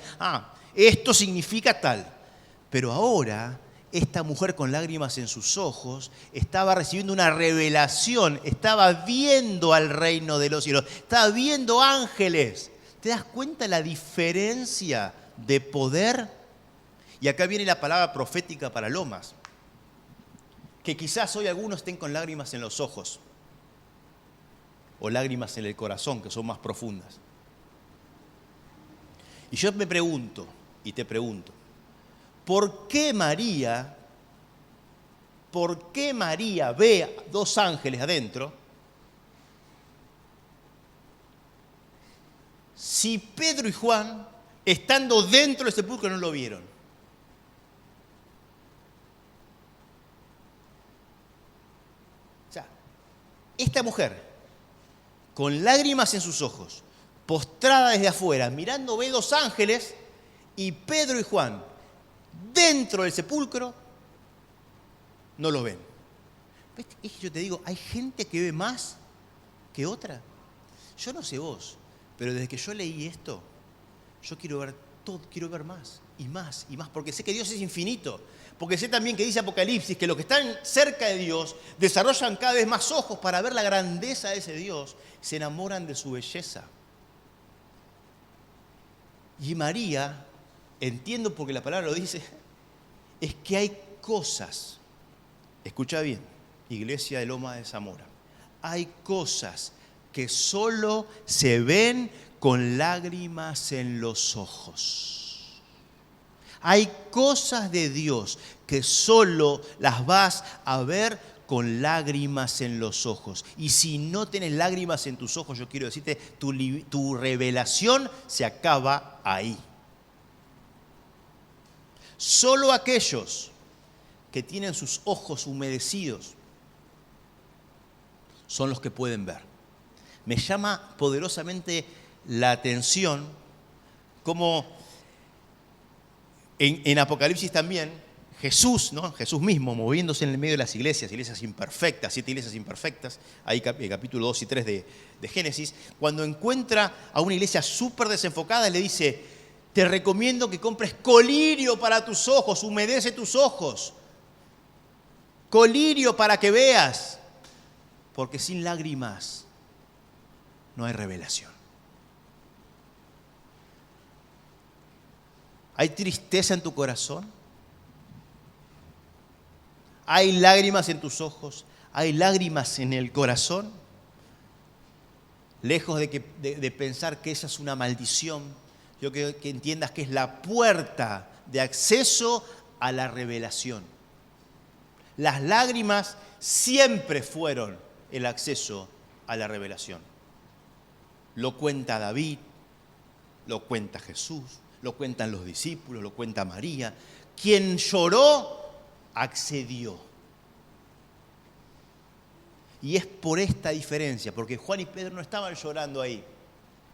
Esto significa tal. Pero ahora esta mujer con lágrimas en sus ojos estaba recibiendo una revelación, estaba viendo al reino de los cielos, estaba viendo ángeles. ¿Te das cuenta la diferencia de poder? Y acá viene la palabra profética para Lomas, que quizás hoy algunos estén con lágrimas en los ojos o lágrimas en el corazón, que son más profundas. Y yo me pregunto, y te pregunto, ¿por qué María ve 2 ángeles adentro si Pedro y Juan, estando dentro del sepulcro, no lo vieron? O sea, esta mujer, con lágrimas en sus ojos, postrada desde afuera, mirando, ve 2 ángeles, y Pedro y Juan, dentro del sepulcro, no lo ven. Es que yo te digo, hay gente que ve más que otra. Yo no sé vos, pero desde que yo leí esto, yo quiero ver todo, quiero ver más y más y más, porque sé que Dios es infinito, porque sé también que dice Apocalipsis que los que están cerca de Dios desarrollan cada vez más ojos para ver la grandeza de ese Dios, se enamoran de su belleza. Y María, entiendo porque la palabra lo dice, es que hay cosas, escucha bien, Iglesia de Loma de Zamora, hay cosas que solo se ven con lágrimas en los ojos. Hay cosas de Dios que solo las vas a ver con lágrimas en los ojos. Y si no tienes lágrimas en tus ojos, yo quiero decirte, tu revelación se acaba ahí. Solo aquellos que tienen sus ojos humedecidos son los que pueden ver. Me llama poderosamente la atención cómo en Apocalipsis también Jesús, ¿no? Jesús mismo moviéndose en el medio de las iglesias imperfectas, 7 iglesias imperfectas, ahí capítulo 2 y 3 de Génesis, cuando encuentra a una iglesia súper desenfocada, le dice: te recomiendo que compres colirio para tus ojos, humedece tus ojos. Colirio para que veas, porque sin lágrimas no hay revelación. ¿Hay tristeza en tu corazón? ¿Hay lágrimas en tus ojos? ¿Hay lágrimas en el corazón? Lejos de pensar que esa es una maldición, yo quiero que entiendas que es la puerta de acceso a la revelación. Las lágrimas siempre fueron el acceso a la revelación. Lo cuenta David, lo cuenta Jesús, lo cuentan los discípulos, lo cuenta María. Quien lloró, accedió. Y es por esta diferencia, porque Juan y Pedro no estaban llorando ahí,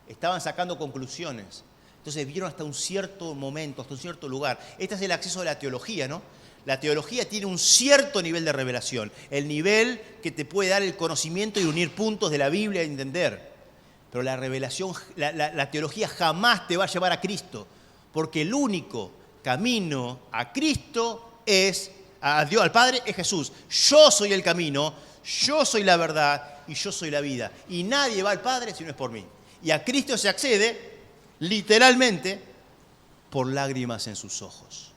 estaban sacando conclusiones. Entonces vieron hasta un cierto momento, hasta un cierto lugar. Este es el acceso de la teología, ¿no? La teología tiene un cierto nivel de revelación, el nivel que te puede dar el conocimiento y unir puntos de la Biblia y entender. Pero la revelación, la teología jamás te va a llevar a Cristo, porque el único camino a Cristo es, a Dios, al Padre, es Jesús. Yo soy el camino, yo soy la verdad y yo soy la vida. Y nadie va al Padre si no es por mí. Y a Cristo se accede, literalmente, por lágrimas en sus ojos.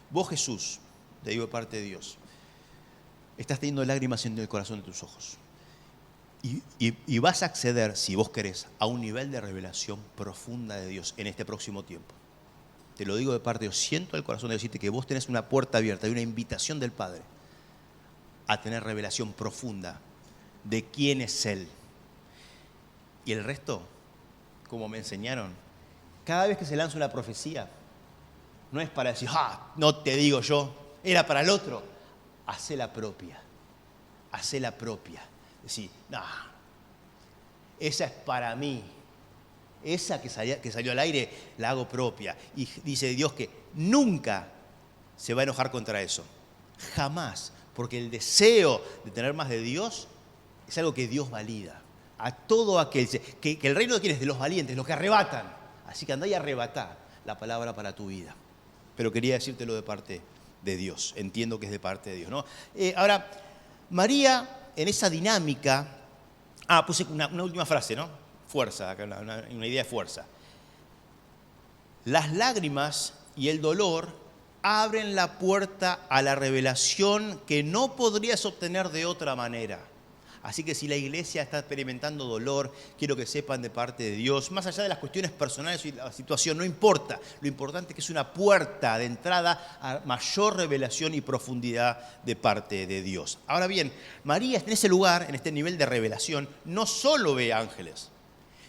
Vos, Jesús, te digo de parte de Dios, estás teniendo lágrimas en el corazón de tus ojos. Y vas a acceder, si vos querés, a un nivel de revelación profunda de Dios en este próximo tiempo. Te lo digo de parte de Dios. Siento el corazón de decirte que vos tenés una puerta abierta y una invitación del Padre a tener revelación profunda de quién es Él. Y el resto, como me enseñaron, cada vez que se lanza una profecía, no es para decir, no te digo yo, era para el otro. Hacela propia. Hacela propia. Decir, no, esa es para mí. Esa que salió al aire, la hago propia. Y dice Dios que nunca se va a enojar contra eso. Jamás. Porque el deseo de tener más de Dios es algo que Dios valida. A todo aquel. Que el reino de quién es, de los valientes, los que arrebatan. Así que andá y arrebatá la palabra para tu vida. Pero quería decírtelo de parte de Dios. Entiendo que es de parte de Dios, ¿no? Ahora, María, en esa dinámica... puse una última frase, ¿no? Fuerza, acá una idea de fuerza. Las lágrimas y el dolor abren la puerta a la revelación que no podrías obtener de otra manera. Así que si la iglesia está experimentando dolor, quiero que sepan de parte de Dios, más allá de las cuestiones personales y la situación, no importa. Lo importante es que es una puerta de entrada a mayor revelación y profundidad de parte de Dios. Ahora bien, María en ese lugar, en este nivel de revelación, no solo ve ángeles,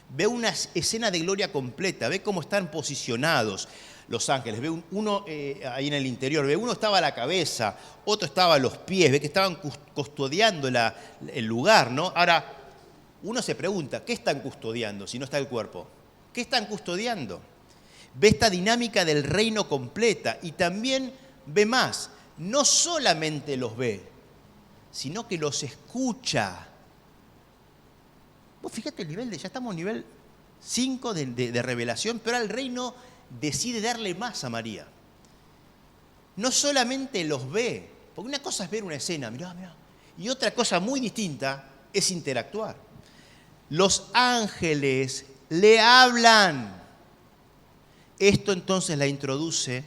ve una escena de gloria completa, ve cómo están posicionados los ángeles, ve uno ahí en el interior, ve uno estaba a la cabeza, otro estaba a los pies, ve que estaban custodiando el lugar, ¿no? Ahora, uno se pregunta, ¿qué están custodiando si no está el cuerpo? ¿Qué están custodiando? Ve esta dinámica del reino completa y también ve más, no solamente los ve, sino que los escucha. Vos fíjate el nivel ya estamos en nivel 5 de revelación, pero al reino decide darle más a María. No solamente los ve, porque una cosa es ver una escena, mirá, y otra cosa muy distinta es interactuar. Los ángeles le hablan. Esto entonces la introduce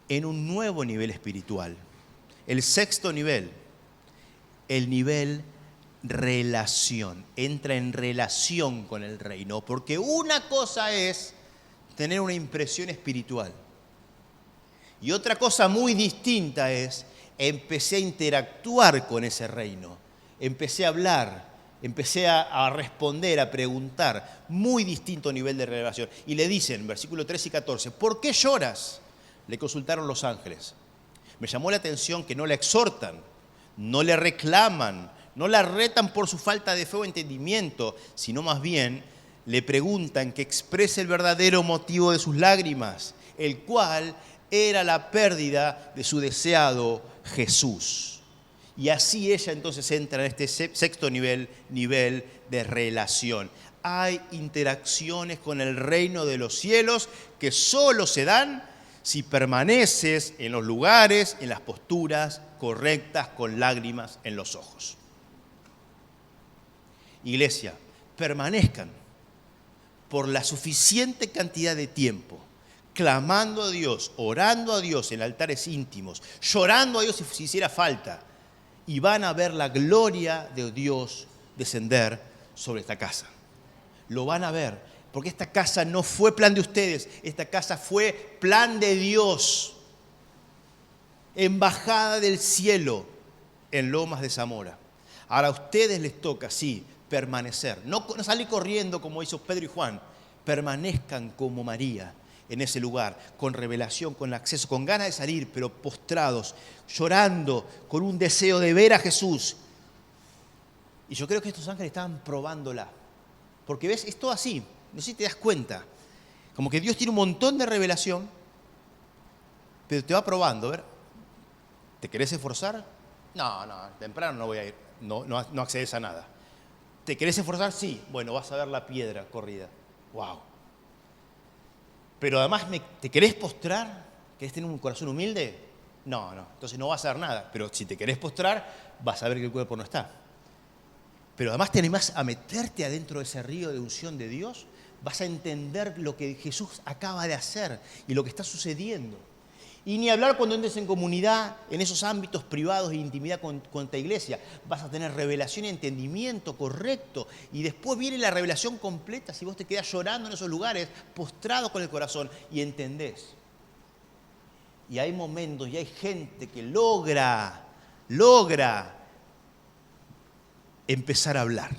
en un nuevo nivel espiritual. El sexto nivel, el nivel relación. Entra en relación con el reino, porque una cosa es tener una impresión espiritual. Y otra cosa muy distinta es, empecé a interactuar con ese reino. Empecé a hablar, empecé a responder, a preguntar. Muy distinto nivel de revelación. Y le dicen, versículos 13 y 14, ¿por qué lloras? Le consultaron los ángeles. Me llamó la atención que no la exhortan, no le reclaman, no la retan por su falta de fe o entendimiento, sino más bien le preguntan que exprese el verdadero motivo de sus lágrimas, el cual era la pérdida de su deseado Jesús. Y así ella entonces entra en este sexto nivel de relación. Hay interacciones con el reino de los cielos que solo se dan si permaneces en los lugares, en las posturas correctas, con lágrimas en los ojos. Iglesia, permanezcan por la suficiente cantidad de tiempo, clamando a Dios, orando a Dios en altares íntimos, llorando a Dios si hiciera falta, y van a ver la gloria de Dios descender sobre esta casa. Lo van a ver, porque esta casa no fue plan de ustedes, esta casa fue plan de Dios, embajada del cielo en Lomas de Zamora. Ahora a ustedes les toca, sí, permanecer, no salir corriendo como hizo Pedro y Juan, permanezcan como María en ese lugar, con revelación, con acceso, con ganas de salir, pero postrados, llorando, con un deseo de ver a Jesús. Y yo creo que estos ángeles estaban probándola, porque ves, es todo así, no sé si te das cuenta, como que Dios tiene un montón de revelación, pero te va probando, a ver, ¿te querés esforzar? No, temprano no voy a ir, no accedes a nada. ¿Te querés esforzar? Sí. Bueno, vas a ver la piedra corrida. ¡Wow! Pero además, ¿te querés postrar? ¿Querés tener un corazón humilde? No. Entonces no vas a ver nada. Pero si te querés postrar, vas a ver que el cuerpo no está. Pero además te animás a meterte adentro de ese río de unción de Dios. Vas a entender lo que Jesús acaba de hacer y lo que está sucediendo. Y ni hablar cuando entres en comunidad, en esos ámbitos privados de intimidad con tu iglesia. Vas a tener revelación y entendimiento correcto. Y después viene la revelación completa si vos te quedás llorando en esos lugares, postrado con el corazón y entendés. Y hay momentos y hay gente que logra empezar a hablar.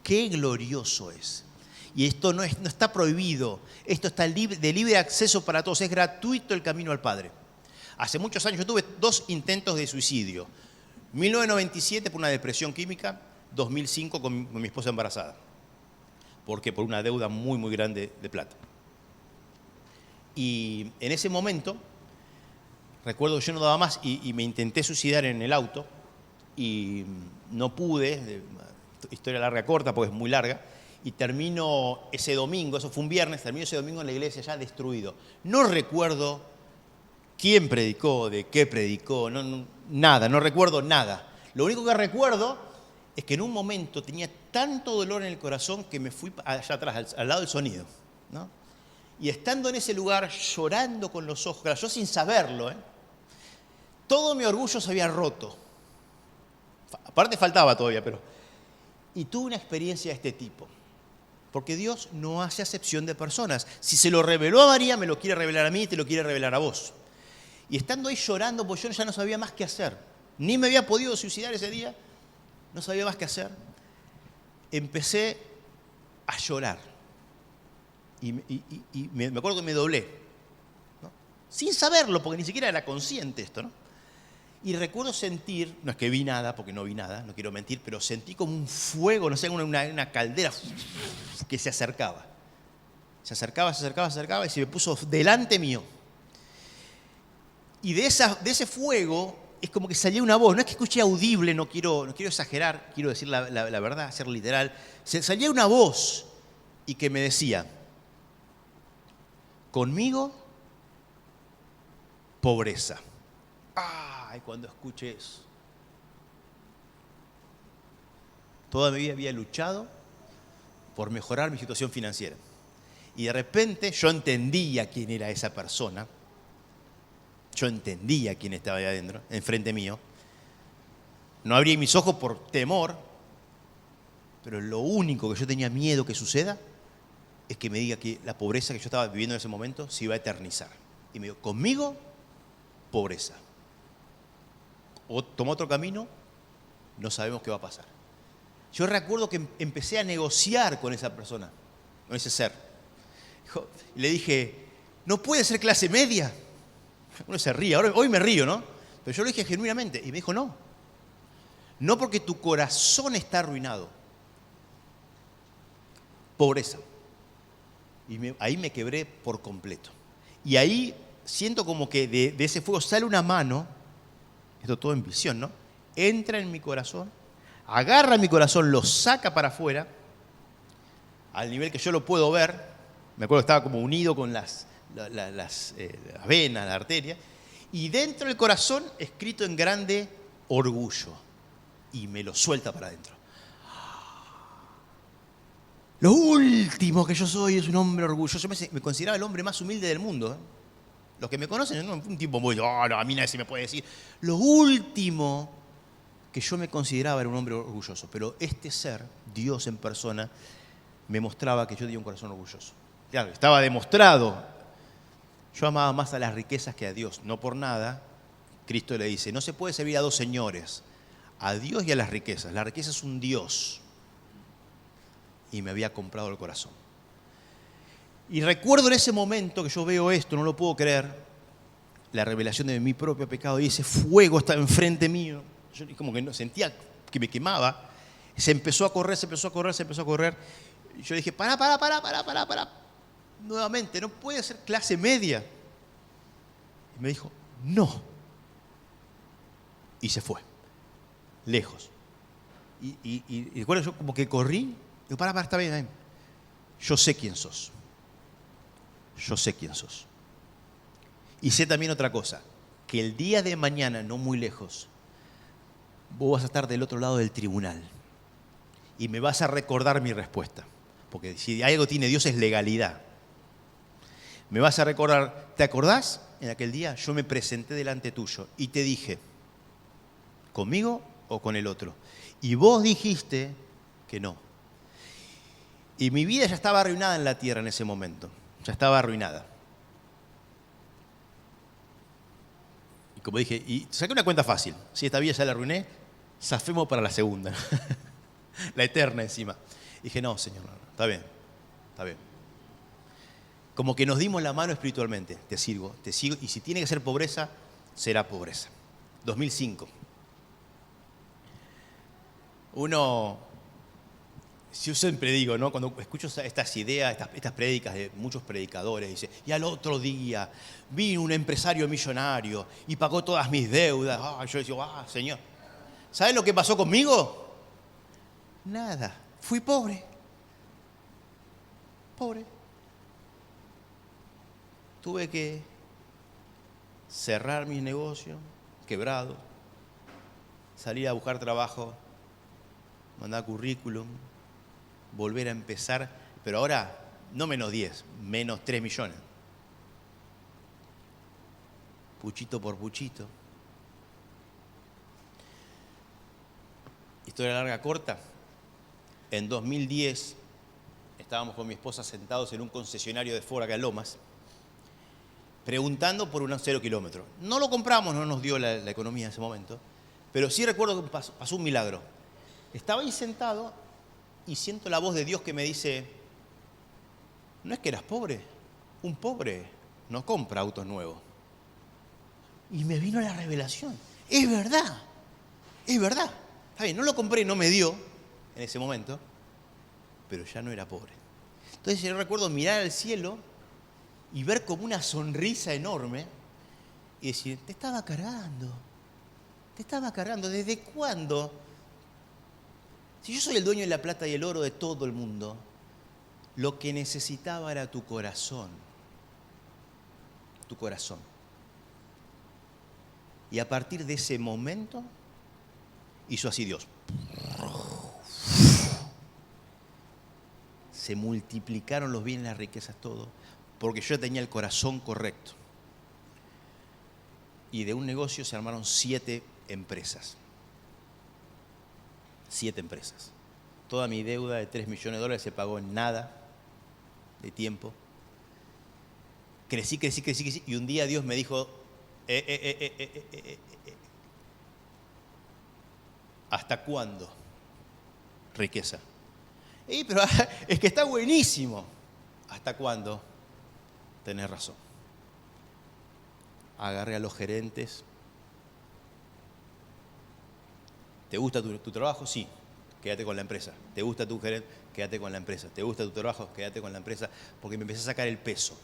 Qué glorioso es. Y esto no está prohibido, esto está de libre acceso para todos, es gratuito el camino al Padre. Hace muchos años yo tuve 2 intentos de suicidio. 1997 por una depresión química, 2005 con mi esposa embarazada. Porque por una deuda muy, muy grande de plata. Y en ese momento, recuerdo que yo no daba más y me intenté suicidar en el auto y no pude, historia larga corta porque es muy larga. Y termino ese domingo, eso fue un viernes, termino ese domingo en la iglesia ya destruido. No recuerdo quién predicó, de qué predicó, nada, no recuerdo nada. Lo único que recuerdo es que en un momento tenía tanto dolor en el corazón que me fui allá atrás, al lado del sonido, ¿no? Y estando en ese lugar, llorando con los ojos, claro, yo sin saberlo, todo mi orgullo se había roto. Aparte faltaba todavía, pero... Y tuve una experiencia de este tipo. Porque Dios no hace acepción de personas. Si se lo reveló a María, me lo quiere revelar a mí y te lo quiere revelar a vos. Y estando ahí llorando, pues yo ya no sabía más qué hacer. Ni me había podido suicidar ese día, no sabía más qué hacer. Empecé a llorar. Y me acuerdo que me doblé, ¿no? Sin saberlo, porque ni siquiera era consciente esto, ¿no? Y recuerdo sentir, no es que vi nada, porque no vi nada, no quiero mentir, pero sentí como un fuego, no sé, una caldera que se acercaba. Se acercaba y se me puso delante mío. Y de ese fuego es como que salía una voz, no es que escuché audible, no quiero exagerar, quiero decir la verdad, ser literal. Salía una voz y que me decía, conmigo, pobreza. Ay, cuando escuché eso. Toda mi vida había luchado por mejorar mi situación financiera. Y de repente yo entendía quién era esa persona. Yo entendía quién estaba ahí adentro, enfrente mío. No abrí mis ojos por temor, pero lo único que yo tenía miedo que suceda es que me diga que la pobreza que yo estaba viviendo en ese momento se iba a eternizar. Y me dijo, conmigo, pobreza. O toma otro camino, no sabemos qué va a pasar. Yo recuerdo que empecé a negociar con esa persona, con ese ser. Y le dije, ¿no puede ser clase media? Uno se ríe, hoy me río, ¿no? Pero yo lo dije genuinamente. Y me dijo, no. No, porque tu corazón está arruinado. Pobreza. Y ahí me quebré por completo. Y ahí siento como que de ese fuego sale una mano, esto todo en visión, ¿no? Entra en mi corazón, agarra mi corazón, lo saca para afuera, al nivel que yo lo puedo ver. Me acuerdo que estaba como unido con las venas, la arteria, y dentro del corazón, escrito en grande, orgullo, y me lo suelta para adentro. Lo último que yo soy es un hombre orgulloso. Yo me consideraba el hombre más humilde del mundo. Los que me conocen, no, un tipo muy, no, a mí nadie se me puede decir. Lo último que yo me consideraba era un hombre orgulloso. Pero este ser, Dios en persona, me mostraba que yo tenía un corazón orgulloso. Claro, estaba demostrado. Yo amaba más a las riquezas que a Dios. No por nada, Cristo le dice, no se puede servir a dos señores, a Dios y a las riquezas. La riqueza es un Dios. Y me había comprado el corazón. Y recuerdo en ese momento que yo veo esto, no lo puedo creer, la revelación de mi propio pecado, y ese fuego estaba enfrente mío. Yo como que no, sentía que me quemaba. Se empezó a correr. Y yo dije, pará. Nuevamente, no puede ser clase media. Y me dijo, no. Y se fue, lejos. Y recuerdo, yo como que corrí. Digo, pará, está bien. Yo sé quién sos. Y sé también otra cosa, que el día de mañana, no muy lejos, vos vas a estar del otro lado del tribunal y me vas a recordar mi respuesta. Porque si algo tiene Dios es legalidad. Me vas a recordar, ¿te acordás en aquel día yo me presenté delante tuyo y te dije, ¿conmigo o con el otro? Y vos dijiste que no. Y mi vida ya estaba arruinada en la tierra en ese momento. Ya estaba arruinada. Y como dije, y saqué una cuenta fácil. Si esta vida ya la arruiné, zafemos para la segunda. La eterna encima. Y dije, no, Señor, no, está bien, está bien. Como que nos dimos la mano espiritualmente. Te sigo, y si tiene que ser pobreza, será pobreza. 2005. Yo siempre digo, ¿no? Cuando escucho estas ideas, estas prédicas de muchos predicadores, dice, y al otro día vino un empresario millonario y pagó todas mis deudas. Yo digo, Señor, ¿sabes lo que pasó conmigo? Nada, fui pobre. Pobre. Tuve que cerrar mis negocios, quebrado, salir a buscar trabajo, mandar currículum, volver a empezar, pero ahora no menos 10, menos 3 millones. Puchito por puchito. Historia larga, corta. En 2010 estábamos con mi esposa sentados en un concesionario de Ford acá en Lomas, preguntando por un 0 kilómetro. No lo compramos, no nos dio la economía en ese momento, pero sí recuerdo que pasó un milagro. Estaba ahí sentado y siento la voz de Dios que me dice, ¿no es que eras pobre? Un pobre no compra autos nuevos. Y me vino la revelación. Es verdad, es verdad. Está bien, no lo compré, no me dio en ese momento, pero ya no era pobre. Entonces yo recuerdo mirar al cielo y ver como una sonrisa enorme y decir, te estaba cargando. ¿Desde cuándo? Si yo soy el dueño de la plata y el oro de todo el mundo, lo que necesitaba era tu corazón. Tu corazón. Y a partir de ese momento, hizo así Dios. Se multiplicaron los bienes, las riquezas, todo, porque yo tenía el corazón correcto. Y de un negocio se armaron 7 empresas. 7 empresas. Toda mi deuda de $3 millones se pagó en nada de tiempo. Crecí. Y un día Dios me dijo, ¿hasta cuándo? Riqueza. Pero es que está buenísimo. ¿Hasta cuándo? Tenés razón. Agarré a los gerentes. ¿Te gusta tu trabajo? Sí. Quédate con la empresa. ¿Te gusta tu gerente? Quédate con la empresa. ¿Te gusta tu trabajo? Quédate con la empresa. Porque me empecé a sacar el peso.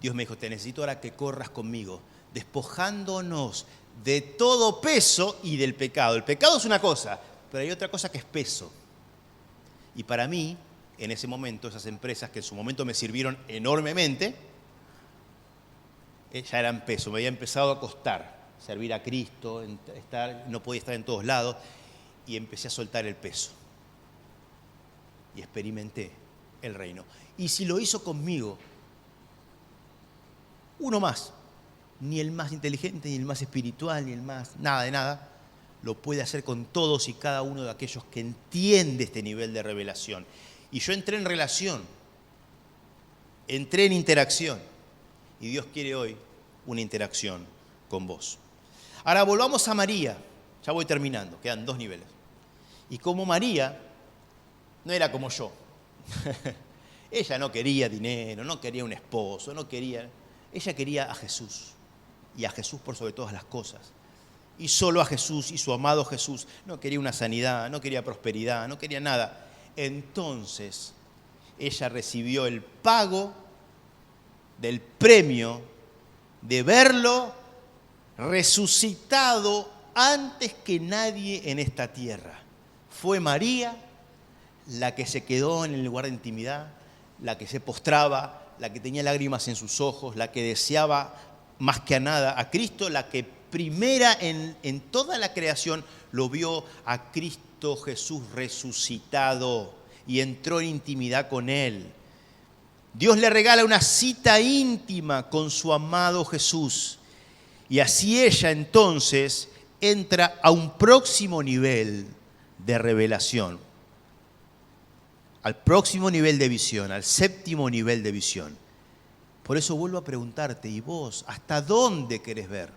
Dios me dijo, te necesito ahora que corras conmigo, despojándonos de todo peso y del pecado. El pecado es una cosa, pero hay otra cosa que es peso. Y para mí, en ese momento, esas empresas que en su momento me sirvieron enormemente, ya eran peso. Me había empezado a costar servir a Cristo, no podía estar en todos lados, y empecé a soltar el peso. Y experimenté el reino. Y si lo hizo conmigo, uno más, ni el más inteligente, ni el más espiritual, ni el más nada de nada, lo puede hacer con todos y cada uno de aquellos que entiende este nivel de revelación. Y yo entré en relación, entré en interacción, y Dios quiere hoy una interacción con vos. Ahora volvamos a María, ya voy terminando, quedan 2 niveles. Y como María, no era como yo. Ella no quería dinero, no quería un esposo, ella quería a Jesús, y a Jesús por sobre todas las cosas. Y solo a Jesús y su amado Jesús. No quería una sanidad, no quería prosperidad, no quería nada. Entonces, ella recibió el pago del premio de verlo resucitado antes que nadie en esta tierra. Fue María la que se quedó en el lugar de intimidad, la que se postraba, la que tenía lágrimas en sus ojos, la que deseaba más que a nada a Cristo, la que primera en toda la creación lo vio a Cristo Jesús resucitado y entró en intimidad con Él. Dios le regala una cita íntima con su amado Jesús. Y así ella entonces entra a un próximo nivel de revelación, al próximo nivel de visión, al séptimo nivel de visión. Por eso vuelvo a preguntarte, ¿y vos hasta dónde querés ver?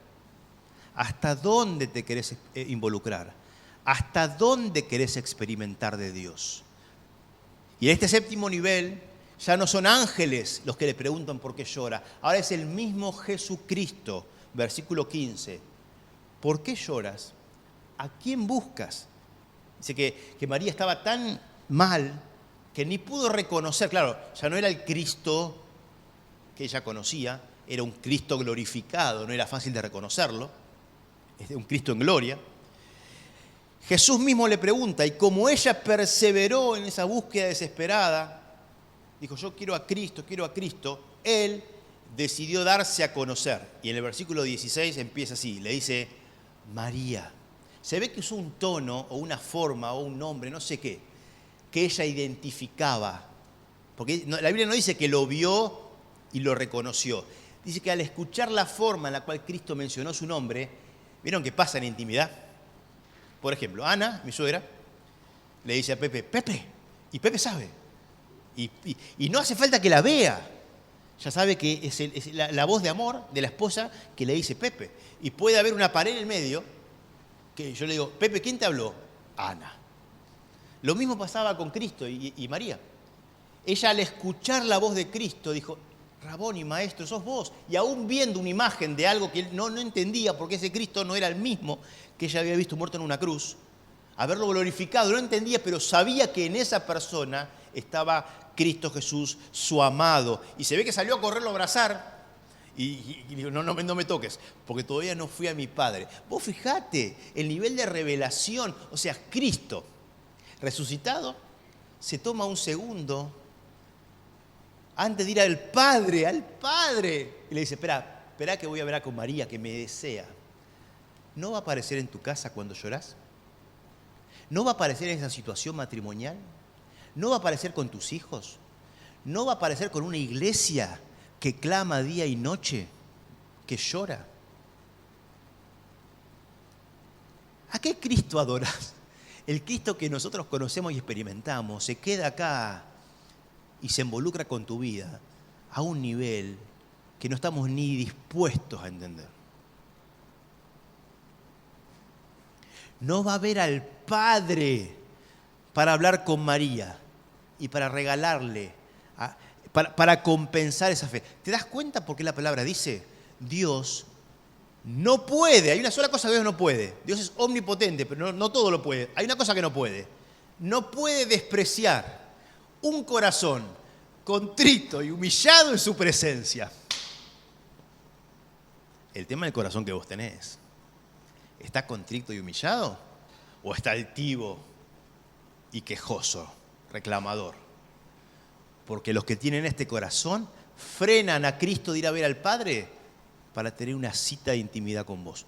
¿Hasta dónde te querés involucrar? ¿Hasta dónde querés experimentar de Dios? Y en este séptimo nivel ya no son ángeles los que le preguntan por qué llora. Ahora es el mismo Jesucristo, versículo 15. ¿Por qué lloras? ¿A quién buscas? Dice que María estaba tan mal que ni pudo reconocer. Claro, ya no era el Cristo que ella conocía, era un Cristo glorificado, no era fácil de reconocerlo, es un Cristo en gloria. Jesús mismo le pregunta, y como ella perseveró en esa búsqueda desesperada, dijo, yo quiero a Cristo, él decidió darse a conocer. Y en el versículo 16 empieza así, le dice, María. Se ve que usó un tono o una forma o un nombre, no sé qué, que ella identificaba. Porque la Biblia no dice que lo vio y lo reconoció. Dice que al escuchar la forma en la cual Cristo mencionó su nombre, ¿vieron qué pasa en intimidad? Por ejemplo, Ana, mi suegra, le dice a Pepe, Pepe, y Pepe sabe. Y no hace falta que la vea. Ya sabe que es la voz de amor de la esposa que le dice Pepe. Y puede haber una pared en el medio que yo le digo, Pepe, ¿quién te habló? Ana. Lo mismo pasaba con Cristo y María. Ella al escuchar la voz de Cristo dijo, Raboni, maestro, sos vos. Y aún viendo una imagen de algo que él no entendía, porque ese Cristo no era el mismo que ella había visto muerto en una cruz, haberlo glorificado, no entendía, pero sabía que en esa persona estaba Cristo Jesús, su amado. Y se ve que salió a correrlo a abrazar y dijo, no me toques, porque todavía no fui a mi Padre. Vos fijate el nivel de revelación, o sea, Cristo resucitado se toma un segundo antes de ir al Padre, y le dice, espera que voy a hablar con María, que me desea. ¿No va a aparecer en tu casa cuando llorás? ¿No va a aparecer en esa situación matrimonial? ¿No va a aparecer con tus hijos? ¿No va a aparecer con una iglesia que clama día y noche, que llora? ¿A qué Cristo adorás? El Cristo que nosotros conocemos y experimentamos se queda acá y se involucra con tu vida a un nivel que no estamos ni dispuestos a entender. No va a ver al Padre para hablar con María y para regalarle, para compensar esa fe. ¿Te das cuenta por qué la palabra dice? Dios no puede. Hay una sola cosa que Dios no puede. Dios es omnipotente, pero no todo lo puede. Hay una cosa que no puede. No puede despreciar un corazón contrito y humillado en su presencia. El tema del corazón que vos tenés, ¿está contrito y humillado? ¿O está altivo y quejoso, reclamador? Porque los que tienen este corazón frenan a Cristo de ir a ver al Padre para tener una cita de intimidad con vos.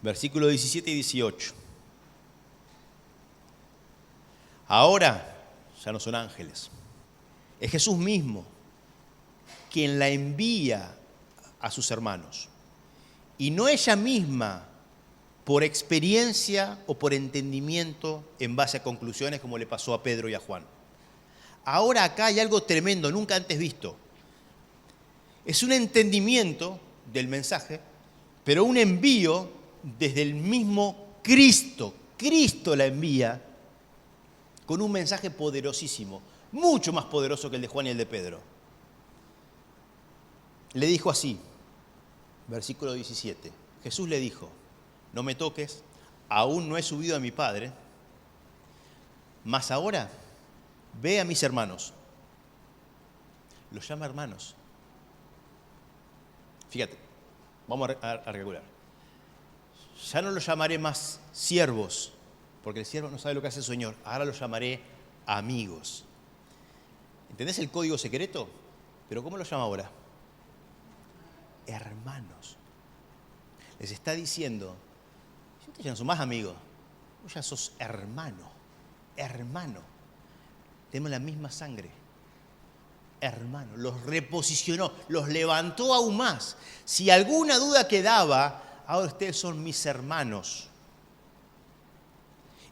Versículo 17 y 18. Ahora ya no son ángeles. Es Jesús mismo quien la envía a sus hermanos. Y no ella misma por experiencia o por entendimiento en base a conclusiones como le pasó a Pedro y a Juan. Ahora acá hay algo tremendo, nunca antes visto. Es un entendimiento del mensaje, pero un envío desde el mismo Cristo. Cristo la envía con un mensaje poderosísimo, mucho más poderoso que el de Juan y el de Pedro. Le dijo así, versículo 17. Jesús le dijo, no me toques, aún no he subido a mi Padre, mas ahora ve a mis hermanos. Los llama hermanos. Fíjate, vamos a regular. Ya no los llamaré más siervos, porque el siervo no sabe lo que hace el Señor. Ahora los llamaré amigos. ¿Entendés el código secreto? Pero ¿cómo los llama ahora? Hermanos. Les está diciendo, ustedes ya no son más amigos, Vos ya sos hermano. Tenemos la misma sangre. Hermano, los reposicionó, los levantó aún más. Si alguna duda quedaba, ahora ustedes son mis hermanos.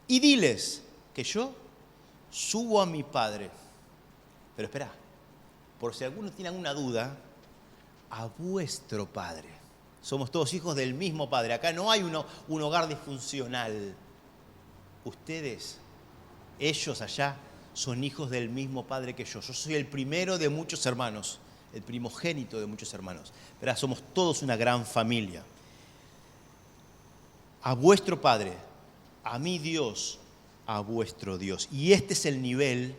Y diles que yo subo a mi Padre. Pero espera, por si alguno tiene alguna duda, a vuestro Padre. Somos todos hijos del mismo Padre. Acá no hay un hogar disfuncional. Ustedes, ellos allá, son hijos del mismo Padre que yo. Yo soy el primero de muchos hermanos, el primogénito de muchos hermanos. Pero somos todos una gran familia. A vuestro Padre, a mi Dios, a vuestro Dios. Y este es el nivel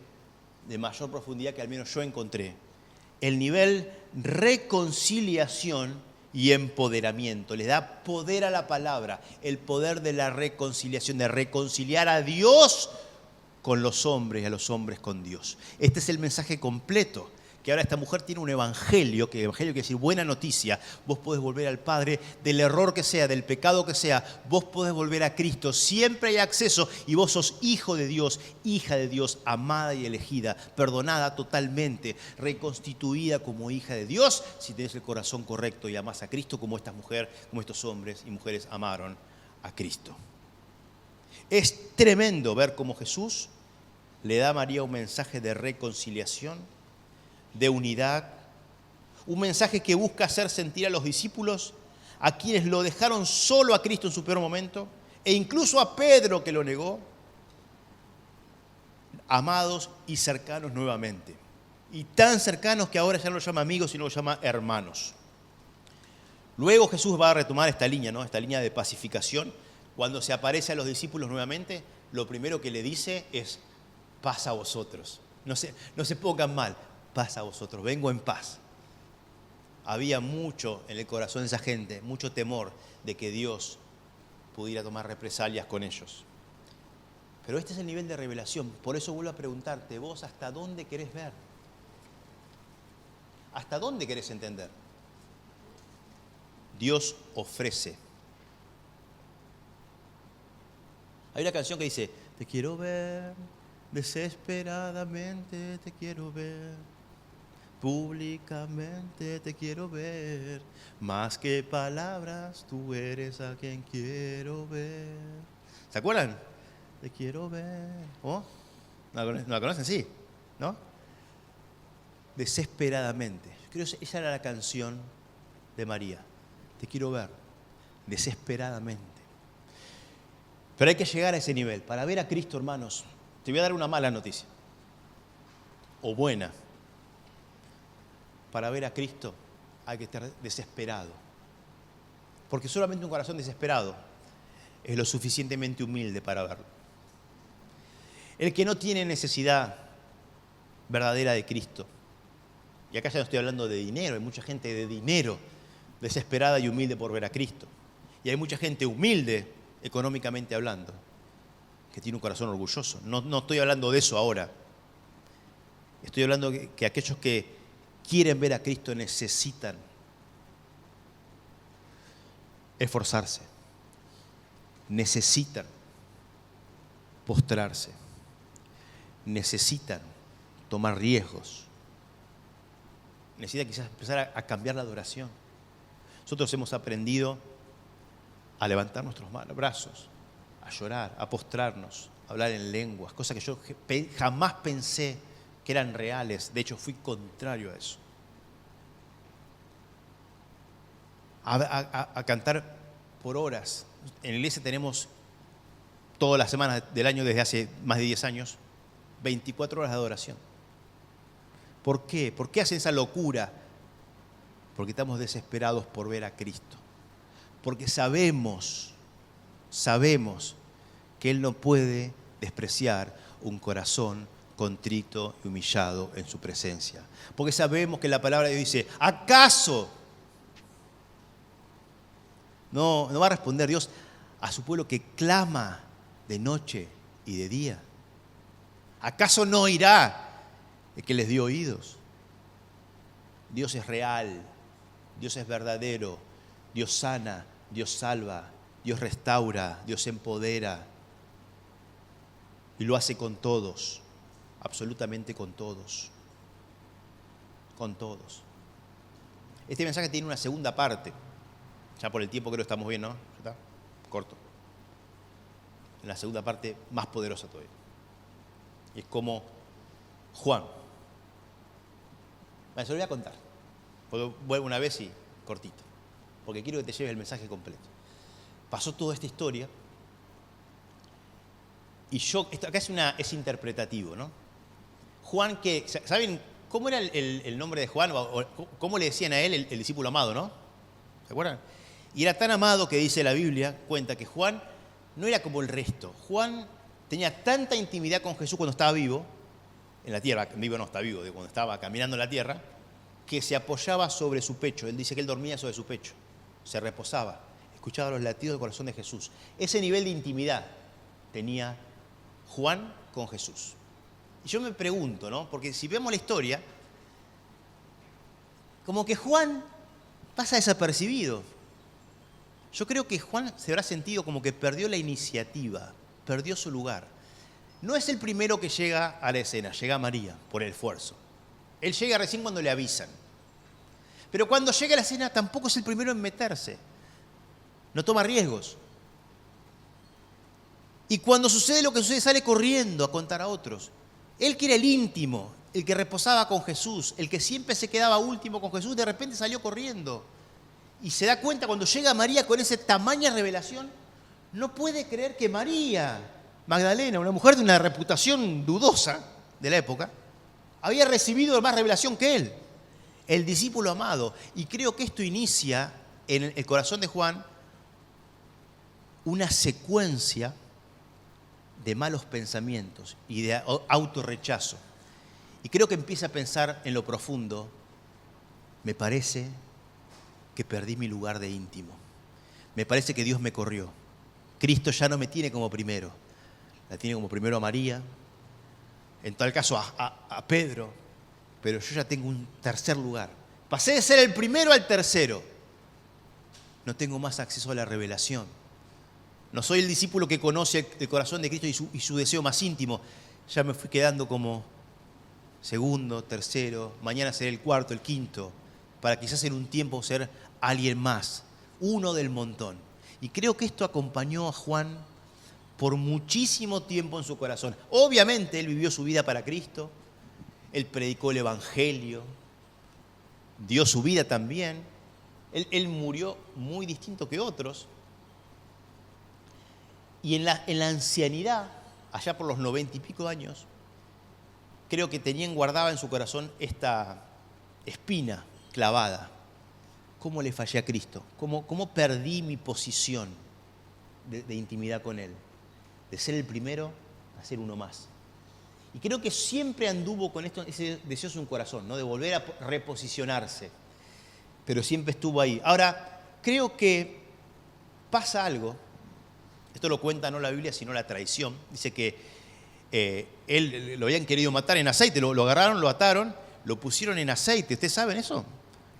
de mayor profundidad que al menos yo encontré. El nivel reconciliación y empoderamiento. Le da poder a la palabra, el poder de la reconciliación, de reconciliar a Dios con los hombres y a los hombres con Dios. Este es el mensaje completo, que ahora esta mujer tiene un evangelio, que evangelio quiere decir buena noticia. Vos podés volver al Padre del error que sea, del pecado que sea, vos podés volver a Cristo, siempre hay acceso y vos sos hijo de Dios, hija de Dios, amada y elegida, perdonada totalmente, reconstituida como hija de Dios, si tenés el corazón correcto y amás a Cristo como esta mujer, como estos hombres y mujeres amaron a Cristo. Es tremendo ver cómo Jesús le da a María un mensaje de reconciliación, de unidad, un mensaje que busca hacer sentir a los discípulos, a quienes lo dejaron solo a Cristo en su peor momento, e incluso a Pedro que lo negó, amados y cercanos nuevamente. Y tan cercanos que ahora ya no los llama amigos, sino los llama hermanos. Luego Jesús va a retomar esta línea, ¿no? Esta línea de pacificación. Cuando se aparece a los discípulos nuevamente, lo primero que le dice es: paz a vosotros. No se pongan mal, paz a vosotros, vengo en paz. Había mucho en el corazón de esa gente, mucho temor de que Dios pudiera tomar represalias con ellos. Pero este es el nivel de revelación. Por eso vuelvo a preguntarte, vos, ¿hasta dónde querés ver? ¿Hasta dónde querés entender? Dios ofrece. Hay una canción que dice: te quiero ver, desesperadamente te quiero ver, públicamente te quiero ver, más que palabras, tú eres a quien quiero ver. ¿Se acuerdan? Te quiero ver. ¿Oh? ¿No la conocen? Sí, ¿no? Desesperadamente. Yo creo que esa era la canción de María. Te quiero ver, desesperadamente. Pero hay que llegar a ese nivel. Para ver a Cristo, hermanos, te voy a dar una mala noticia. O buena. Para ver a Cristo hay que estar desesperado. Porque solamente un corazón desesperado es lo suficientemente humilde para verlo. El que no tiene necesidad verdadera de Cristo. Y acá ya no estoy hablando de dinero. Hay mucha gente de dinero desesperada y humilde por ver a Cristo. Y hay mucha gente humilde, económicamente hablando, que tiene un corazón orgulloso. No estoy hablando de eso ahora. Estoy hablando que aquellos que quieren ver a Cristo necesitan esforzarse, necesitan postrarse, necesitan tomar riesgos, necesitan quizás empezar a cambiar la adoración. Nosotros hemos aprendido a levantar nuestros brazos, a llorar, a postrarnos, a hablar en lenguas, cosas que yo jamás pensé que eran reales. De hecho, fui contrario a eso. A cantar por horas. En la iglesia tenemos todas las semanas del año, desde hace más de 10 años, 24 horas de adoración. ¿Por qué? ¿Por qué hacen esa locura? Porque estamos desesperados por ver a Cristo. Porque sabemos que Él no puede despreciar un corazón contrito y humillado en su presencia. Porque sabemos que la palabra de Dios dice: ¿acaso no va a responder Dios a su pueblo que clama de noche y de día? ¿Acaso no oirá el que les dio oídos? Dios es real, Dios es verdadero, Dios sana, Dios salva, Dios restaura, Dios empodera, Y lo hace con todos, absolutamente con todos. Con todos. Este mensaje tiene una segunda parte. Ya por el tiempo que lo estamos viendo, ¿no? ¿Ya está? Corto. En la segunda parte, más poderosa todavía. Y es como Juan. Bueno, se lo voy a contar. Vuelvo una vez y cortito. Porque quiero que te lleves el mensaje completo. Pasó toda esta historia. Y esto acá es interpretativo, ¿no? Juan, que, ¿saben cómo era el nombre de Juan? O ¿cómo le decían a él el discípulo amado, no? ¿Se acuerdan? Y era tan amado que dice la Biblia, cuenta que Juan no era como el resto. Juan tenía tanta intimidad con Jesús cuando estaba vivo, en la tierra, vivo no está vivo, cuando estaba caminando en la tierra, que se apoyaba sobre su pecho. Él dice que él dormía sobre su pecho, se reposaba, escuchaba los latidos del corazón de Jesús. Ese nivel de intimidad tenía Juan con Jesús. Y yo me pregunto, ¿no? Porque si vemos la historia, como que Juan pasa desapercibido. Yo creo que Juan se habrá sentido como que perdió la iniciativa, perdió su lugar. No es el primero que llega a la escena, llega María por el esfuerzo. Él llega recién cuando le avisan. Pero cuando llega a la escena tampoco es el primero en meterse. No toma riesgos. Y cuando sucede lo que sucede, sale corriendo a contar a otros. Él que era el íntimo, el que reposaba con Jesús, el que siempre se quedaba último con Jesús, de repente salió corriendo. Y se da cuenta cuando llega María con esa tamaña revelación, no puede creer que María Magdalena, una mujer de una reputación dudosa de la época, había recibido más revelación que él, el discípulo amado. Y creo que esto inicia en el corazón de Juan una secuencia de malos pensamientos y de autorrechazo. Y creo que empieza a pensar en lo profundo, me parece que perdí mi lugar de íntimo. Me parece que Dios me corrió. Cristo ya no me tiene como primero. La tiene como primero a María, en tal caso a Pedro, pero yo ya tengo un tercer lugar. Pasé de ser el primero al tercero. No tengo más acceso a la revelación. No soy el discípulo que conoce el corazón de Cristo y su deseo más íntimo. Ya me fui quedando como segundo, tercero, mañana seré el cuarto, el quinto, para quizás en un tiempo ser alguien más, uno del montón. Y creo que esto acompañó a Juan por muchísimo tiempo en su corazón. Obviamente él vivió su vida para Cristo, él predicó el Evangelio, dio su vida también, él murió muy distinto que otros. Y en la ancianidad, allá por los 90 y pico años, creo que guardaba en su corazón esta espina clavada. ¿Cómo le fallé a Cristo? ¿Cómo perdí mi posición de intimidad con Él? De ser el primero a ser uno más. Y creo que siempre anduvo con esto, ese deseo en su corazón, ¿no? De volver a reposicionarse. Pero siempre estuvo ahí. Ahora, creo que pasa algo. Esto lo cuenta no la Biblia, sino la tradición. Dice que él lo habían querido matar en aceite. Lo agarraron, lo ataron, lo pusieron en aceite. ¿Ustedes saben eso?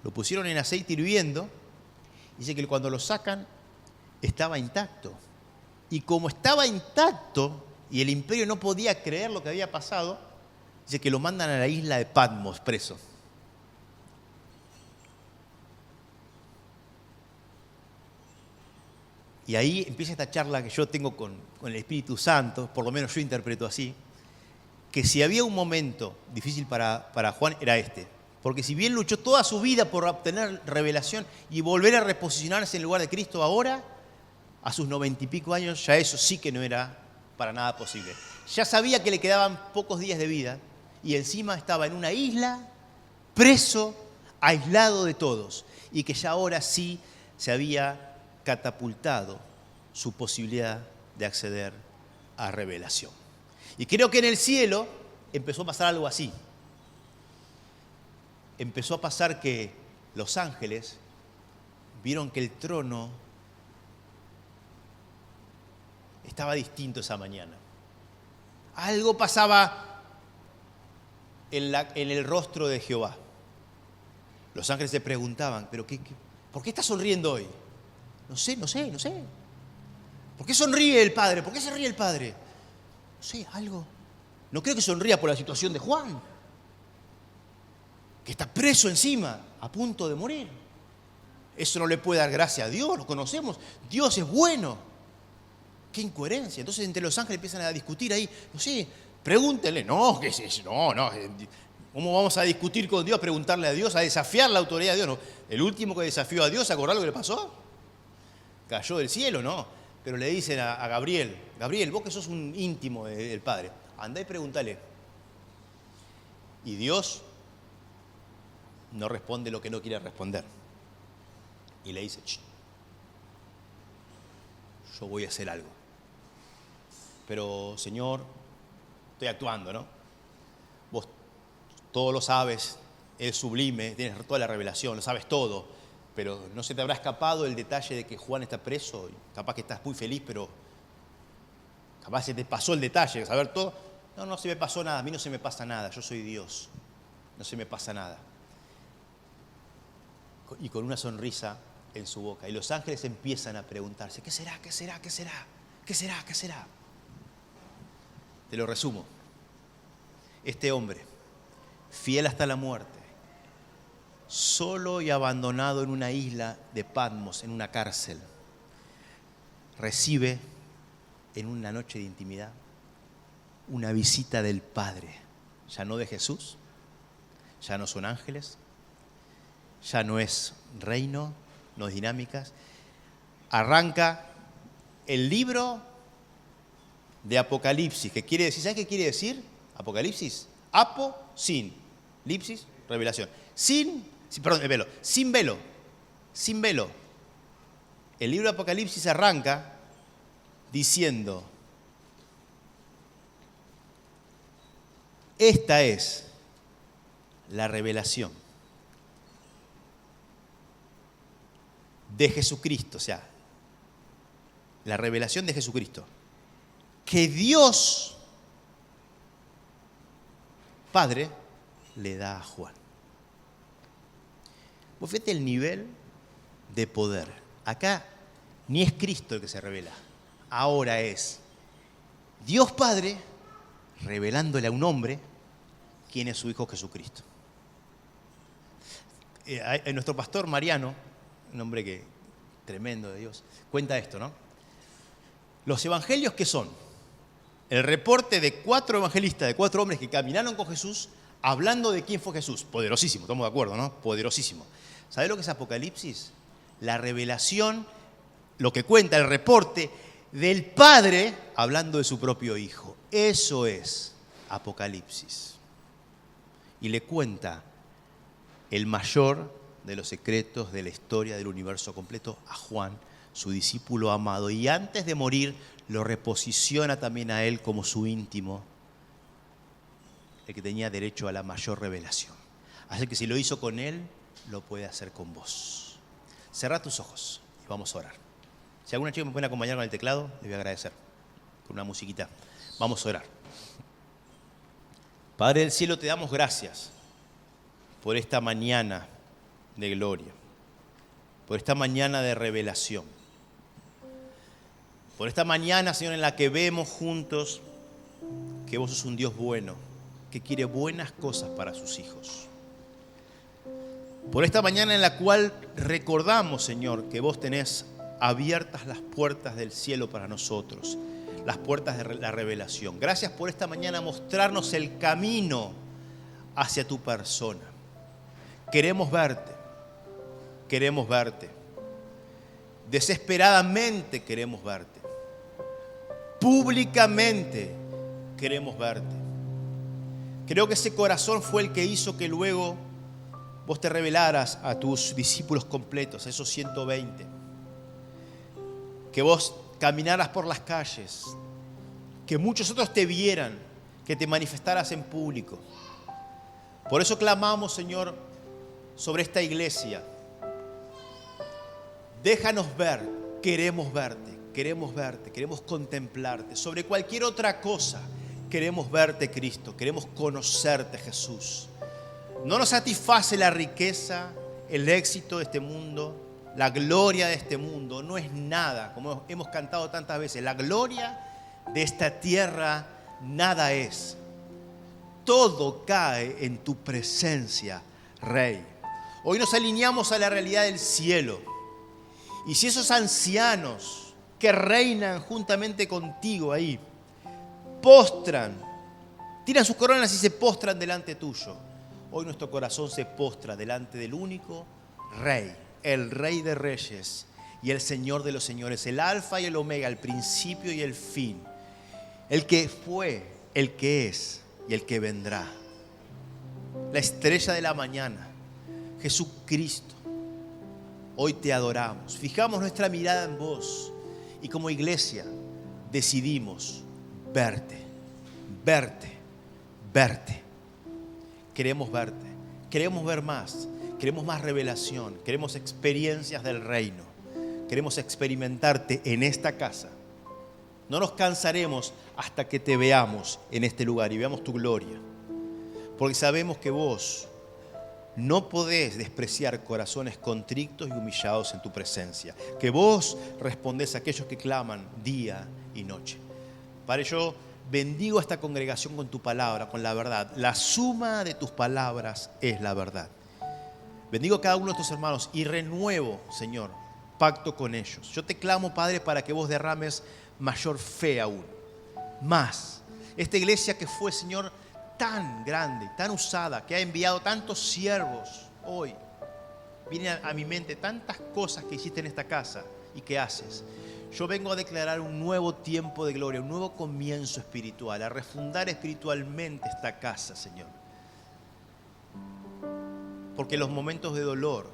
Lo pusieron en aceite hirviendo. Dice que cuando lo sacan, estaba intacto. Y como estaba intacto y el imperio no podía creer lo que había pasado, dice que lo mandan a la isla de Patmos preso. Y ahí empieza esta charla que yo tengo con el Espíritu Santo, por lo menos yo interpreto así, que si había un momento difícil para Juan era este. Porque si bien luchó toda su vida por obtener revelación y volver a reposicionarse en lugar de Cristo ahora, a sus 90 y pico años, ya eso sí que no era para nada posible. Ya sabía que le quedaban pocos días de vida y encima estaba en una isla, preso, aislado de todos, y que ya ahora sí se había catapultado su posibilidad de acceder a revelación. Y creo que en el cielo empezó a pasar algo así. Empezó a pasar que los ángeles vieron que el trono estaba distinto esa mañana. Algo pasaba en el rostro de Jehová. Los ángeles se preguntaban, ¿pero por qué está sonriendo hoy? No sé. ¿Por qué sonríe el Padre? ¿Por qué se ríe el Padre? no sé, algo. No creo que sonría por la situación de Juan, que está preso encima, a punto de morir. Eso no le puede dar gracia a Dios, lo conocemos. Dios es bueno. Qué incoherencia. Entonces entre los ángeles empiezan a discutir ahí. No sé, pregúntenle. No, ¿qué es eso? No. ¿Cómo vamos a discutir con Dios, a preguntarle a Dios, a desafiar la autoridad de Dios? No. El último que desafió a Dios, ¿se acordó lo que le pasó? Cayó del cielo, ¿no? Pero le dicen a Gabriel, Gabriel, vos que sos un íntimo del Padre, andá y pregúntale. Y Dios no responde lo que no quiere responder. Y le dice, yo voy a hacer algo. Pero, Señor, estoy actuando, ¿no? Vos todo lo sabes, es sublime, tienes toda la revelación, lo sabes todo, pero no se te habrá escapado el detalle de que Juan está preso. Capaz que estás muy feliz, pero capaz se te pasó el detalle de saber todo. No se me pasó nada, a mí no se me pasa nada, yo soy Dios, no se me pasa nada. Y con una sonrisa en su boca. Y los ángeles empiezan a preguntarse, ¿qué será? ¿Qué será? ¿Qué será? ¿Qué será? ¿Qué será? Te lo resumo. Este hombre, fiel hasta la muerte, solo y abandonado en una isla de Patmos, en una cárcel, recibe en una noche de intimidad una visita del Padre. Ya no de Jesús, ya no son ángeles, ya no es reino, no es dinámicas. Arranca el libro de Apocalipsis, que quiere decir, ¿sabes qué quiere decir? Apocalipsis, apo, sin, lipsis, revelación. Sin velo. El libro de Apocalipsis arranca diciendo, esta es la revelación de Jesucristo, o sea, la revelación de Jesucristo, que Dios Padre le da a Juan. Vos fíjate el nivel de poder. Acá ni es Cristo el que se revela, ahora es Dios Padre revelándole a un hombre quién es su Hijo Jesucristo. Nuestro pastor Mariano, un hombre que tremendo de Dios, cuenta esto, ¿no? Los evangelios, ¿qué son? El reporte de 4 evangelistas, de 4 hombres que caminaron con Jesús, hablando de quién fue Jesús. Poderosísimo, estamos de acuerdo, ¿no? Poderosísimo. ¿Sabés lo que es Apocalipsis? La revelación, lo que cuenta el reporte del Padre hablando de su propio Hijo. Eso es Apocalipsis. Y le cuenta el mayor de los secretos de la historia del universo completo a Juan, su discípulo amado. Y antes de morir lo reposiciona también a él como su íntimo, el que tenía derecho a la mayor revelación. Así que si lo hizo con él, lo puede hacer con vos. Cerrá tus ojos y vamos a orar. Si alguna chica me puede acompañar con el teclado, les voy a agradecer. Con una musiquita. Vamos a orar. Padre del cielo, te damos gracias por esta mañana de gloria, por esta mañana de revelación, por esta mañana, Señor, en la que vemos juntos que vos sos un Dios bueno, que quiere buenas cosas para sus hijos. Por esta mañana en la cual recordamos, Señor, que vos tenés abiertas las puertas del cielo para nosotros, las puertas de la revelación. Gracias por esta mañana mostrarnos el camino hacia tu persona. Queremos verte, desesperadamente queremos verte, públicamente queremos verte. Creo que ese corazón fue el que hizo que luego vos te revelaras a tus discípulos completos, a esos 120. Que vos caminaras por las calles, que muchos otros te vieran, que te manifestaras en público. Por eso clamamos, Señor, sobre esta iglesia. Déjanos ver, queremos verte, queremos contemplarte. Sobre cualquier otra cosa, queremos verte, Cristo, queremos conocerte, Jesús. No nos satisface la riqueza, el éxito de este mundo, la gloria de este mundo. No es nada, como hemos cantado tantas veces. La gloria de esta tierra nada es. Todo cae en tu presencia, Rey. Hoy nos alineamos a la realidad del cielo. Y si esos ancianos que reinan juntamente contigo ahí, tiran sus coronas y se postran delante tuyo, hoy nuestro corazón se postra delante del único Rey, el Rey de Reyes y el Señor de los Señores, el Alfa y el Omega, el principio y el fin, el que fue, el que es y el que vendrá, la estrella de la mañana, Jesucristo. Hoy te adoramos, fijamos nuestra mirada en vos y como iglesia decidimos verte, verte, verte. Queremos verte, queremos ver más, queremos más revelación, queremos experiencias del reino, queremos experimentarte en esta casa. No nos cansaremos hasta que te veamos en este lugar y veamos tu gloria, porque sabemos que vos no podés despreciar corazones contrictos y humillados en tu presencia, que vos respondés a aquellos que claman día y noche. Padre, yo bendigo a esta congregación con tu palabra, con la verdad. La suma de tus palabras es la verdad. Bendigo a cada uno de tus hermanos y renuevo, Señor, pacto con ellos. Yo te clamo, Padre, para que vos derrames mayor fe aún, más. Esta iglesia que fue, Señor, tan grande, tan usada, que ha enviado tantos siervos hoy. Vienen a mi mente tantas cosas que hiciste en esta casa y que haces. Yo vengo a declarar un nuevo tiempo de gloria, un nuevo comienzo espiritual, a refundar espiritualmente esta casa, Señor. Porque los momentos de dolor,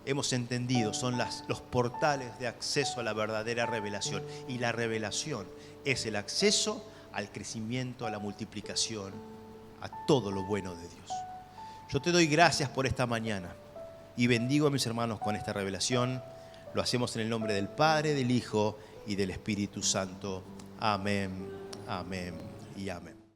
hemos entendido, son los portales de acceso a la verdadera revelación. Y la revelación es el acceso al crecimiento, a la multiplicación, a todo lo bueno de Dios. Yo te doy gracias por esta mañana y bendigo a mis hermanos con esta revelación. Lo hacemos en el nombre del Padre, del Hijo y del Espíritu Santo. Amén, amén y amén.